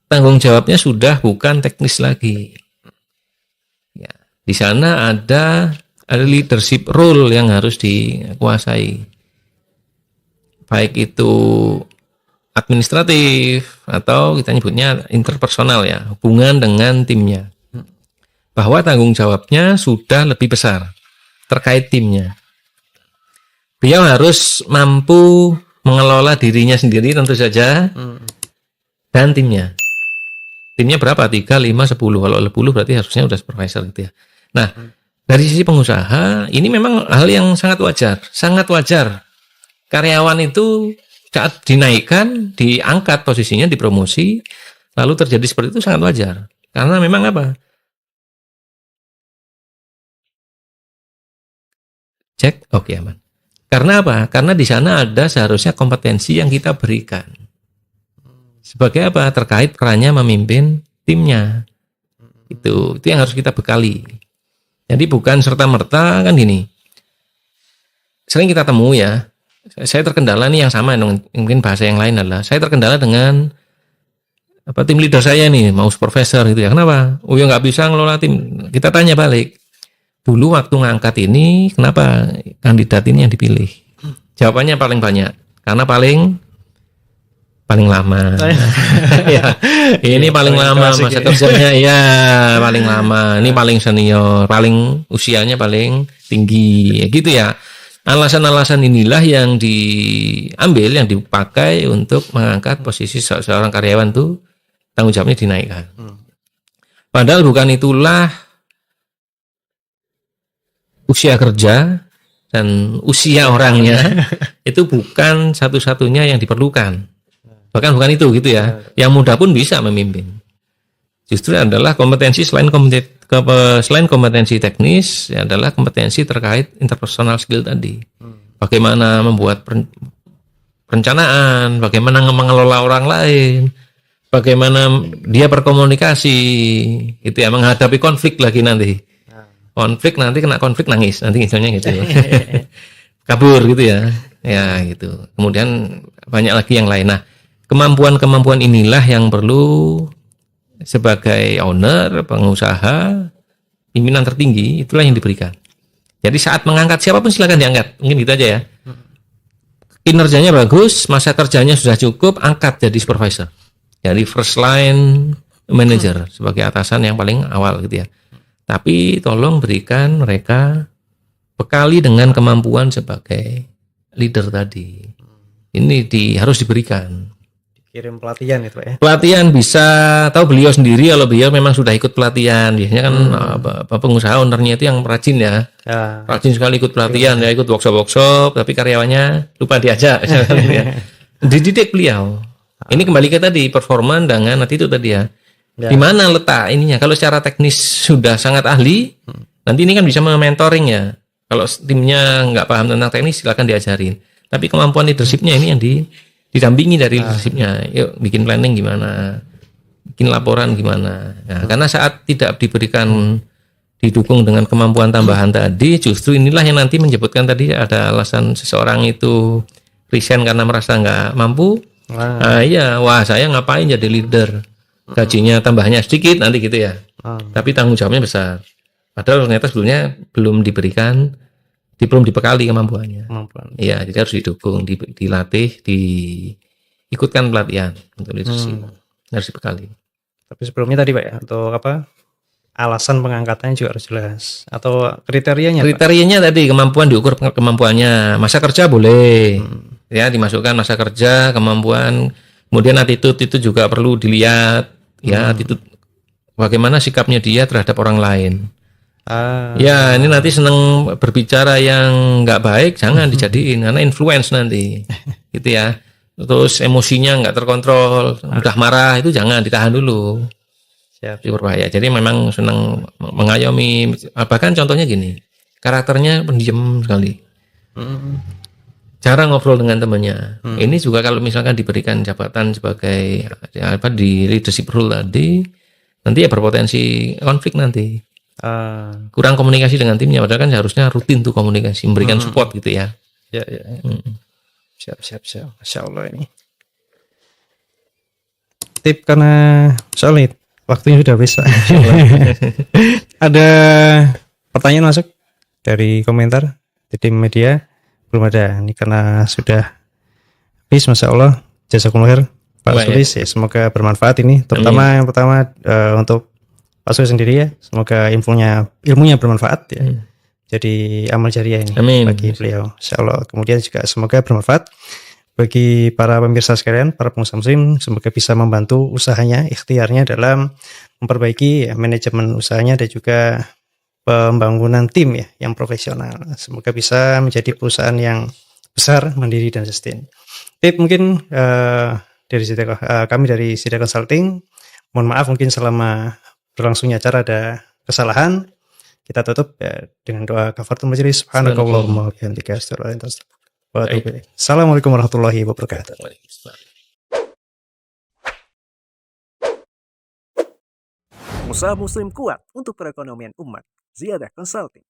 tanggung jawabnya sudah bukan teknis lagi. Ya, di sana ada leadership role yang harus dikuasai. Baik itu administratif atau kita nyebutnya interpersonal ya, hubungan dengan timnya. Bahwa tanggung jawabnya sudah lebih besar terkait timnya. Beliau harus mampu mengelola dirinya sendiri tentu saja dan timnya. Timnya berapa? 3, 5, 10. Kalau 10 berarti harusnya udah supervisor gitu ya. Nah, dari sisi pengusaha, ini memang hal yang sangat wajar. Sangat wajar. Karyawan itu saat dinaikkan, diangkat posisinya, dipromosi, lalu terjadi seperti itu sangat wajar. Karena memang apa? Cek, oke aman. Karena apa? Karena di sana ada seharusnya kompetensi yang kita berikan. Sebagai apa? Terkait perannya memimpin timnya. Itu yang harus kita bekali. Jadi bukan serta-merta kan gini. Sering kita temui ya. Saya terkendala nih yang sama dong. Mungkin bahasa yang lain adalah saya terkendala dengan tim leader saya nih mau supervisor gitu ya. Kenapa? Oh ya nggak bisa ngelola tim. Kita tanya balik. Dulu waktu ngangkat ini kenapa kandidat ini yang dipilih? Jawabannya paling banyak. Karena paling lama. Ya, ini paling lama masa kerjanya ya paling lama. Ini paling senior, paling usianya paling tinggi, gitu ya. Alasan-alasan inilah yang diambil, yang dipakai untuk mengangkat posisi seorang karyawan tuh tanggung jawabnya dinaikkan. Padahal bukan itulah usia kerja dan usia orangnya itu bukan satu-satunya yang diperlukan. Bahkan bukan itu gitu ya. Yang muda pun bisa memimpin. Justru adalah kompetensi selain kompetensi teknis adalah kompetensi terkait interpersonal skill tadi. Bagaimana membuat perencanaan, bagaimana mengelola orang lain, bagaimana dia berkomunikasi, gitu ya, menghadapi konflik lagi nanti. Konflik nanti kena konflik nangis nanti misalnya gitu. Kabur gitu ya. Ya gitu. Kemudian banyak lagi yang lain. Nah, kemampuan-kemampuan inilah yang perlu sebagai owner, pengusaha, pimpinan tertinggi, itulah yang diberikan. Jadi saat mengangkat siapapun silakan diangkat. Mungkin gitu aja ya. Kinerjanya bagus, masa kerjanya sudah cukup, angkat jadi supervisor. Jadi first line manager sebagai atasan yang paling awal gitu ya. Tapi tolong berikan mereka bekali dengan kemampuan sebagai leader tadi. Ini harus diberikan. Kirim pelatihan itu Pak ya. Pelatihan bisa tahu beliau sendiri kalau beliau memang sudah ikut pelatihan. Biasanya kan pengusaha ownernya itu yang rajin ya. Ya. Rajin sekali ikut pelatihan, ya ikut workshop, tapi karyawannya lupa diajak. Dididik beliau. Ini kembali ke tadi performa dengan itu tadi ya. Di mana letak ininya? Kalau secara teknis sudah sangat ahli, nanti ini kan bisa mentoring ya. Kalau timnya nggak paham tentang teknis, silakan diajarin. Tapi kemampuan leadershipnya ini yang didampingi dari leadershipnya. Yuk bikin planning gimana, bikin laporan gimana. Nah, karena saat tidak diberikan didukung dengan kemampuan tambahan tadi, justru inilah yang nanti menyebutkan tadi ada alasan seseorang itu resign karena merasa nggak mampu. Iya, wah saya ngapain jadi leader? Gajinya tambahnya sedikit nanti gitu ya. Tapi tanggung jawabnya besar. Padahal ternyata sebelumnya belum dibekali kemampuannya. Iya, jadi harus didukung, dilatih, diikutkan pelatihan untuk leadership. Harus dibekali. Tapi sebelumnya tadi Pak ya, untuk apa? Alasan pengangkatannya juga harus jelas atau kriterianya. Kriterianya tadi kemampuan diukur kemampuannya. Masa kerja boleh. Ya, dimasukkan masa kerja, kemampuan. Kemudian attitude itu juga perlu dilihat. Ya, attitude bagaimana sikapnya dia terhadap orang lain. Ya, ini nanti senang berbicara yang nggak baik, jangan dijadiin karena influence nanti, gitu ya. Terus emosinya nggak terkontrol, mudah marah itu jangan, ditahan dulu. Siap. Itu berbahaya. Jadi memang senang mengayomi. Bahkan contohnya gini, karakternya pendiam sekali, jarang ngobrol dengan temannya. Ini juga kalau misalkan diberikan jabatan sebagai di leadership role tadi, nanti ya berpotensi konflik nanti. Kurang komunikasi dengan timnya, padahal kan seharusnya rutin tuh komunikasi, memberikan support gitu ya. Ya. Siap. Masya Allah ini. Tip karena solid, waktunya sudah habis. Ada pertanyaan masuk dari komentar di tim media? Belum ada. Ini karena sudah habis, Masya Allah. Jazakumullah khair Pak Sulis ya. Semoga bermanfaat ini. Terutama yang pertama untuk Pak Sulis sendiri ya. Semoga ilmunya bermanfaat ya. Jadi amal jariah ini bagi beliau. Insya Allah. Kemudian juga semoga bermanfaat bagi para pemirsa sekalian, para pengusaha muslim. Semoga bisa membantu usahanya, ikhtiarnya dalam memperbaiki manajemen usahanya dan juga pembangunan tim ya yang profesional. Semoga bisa menjadi perusahaan yang besar, mandiri dan sustain. Tip mungkin dari kami dari Sida Consulting. Mohon maaf mungkin selama berlangsungnya acara ada kesalahan. Kita tutup ya, dengan doa kafaratul majelis. Subhanakallahumma wa bihamdika asyhadu an la ilaha illa anta astaghfiruka wa atubu ilaik. Assalamualaikum warahmatullahi wabarakatuh. Usaha muslim kuat untuk perekonomian umat. Ziyadah Consulting.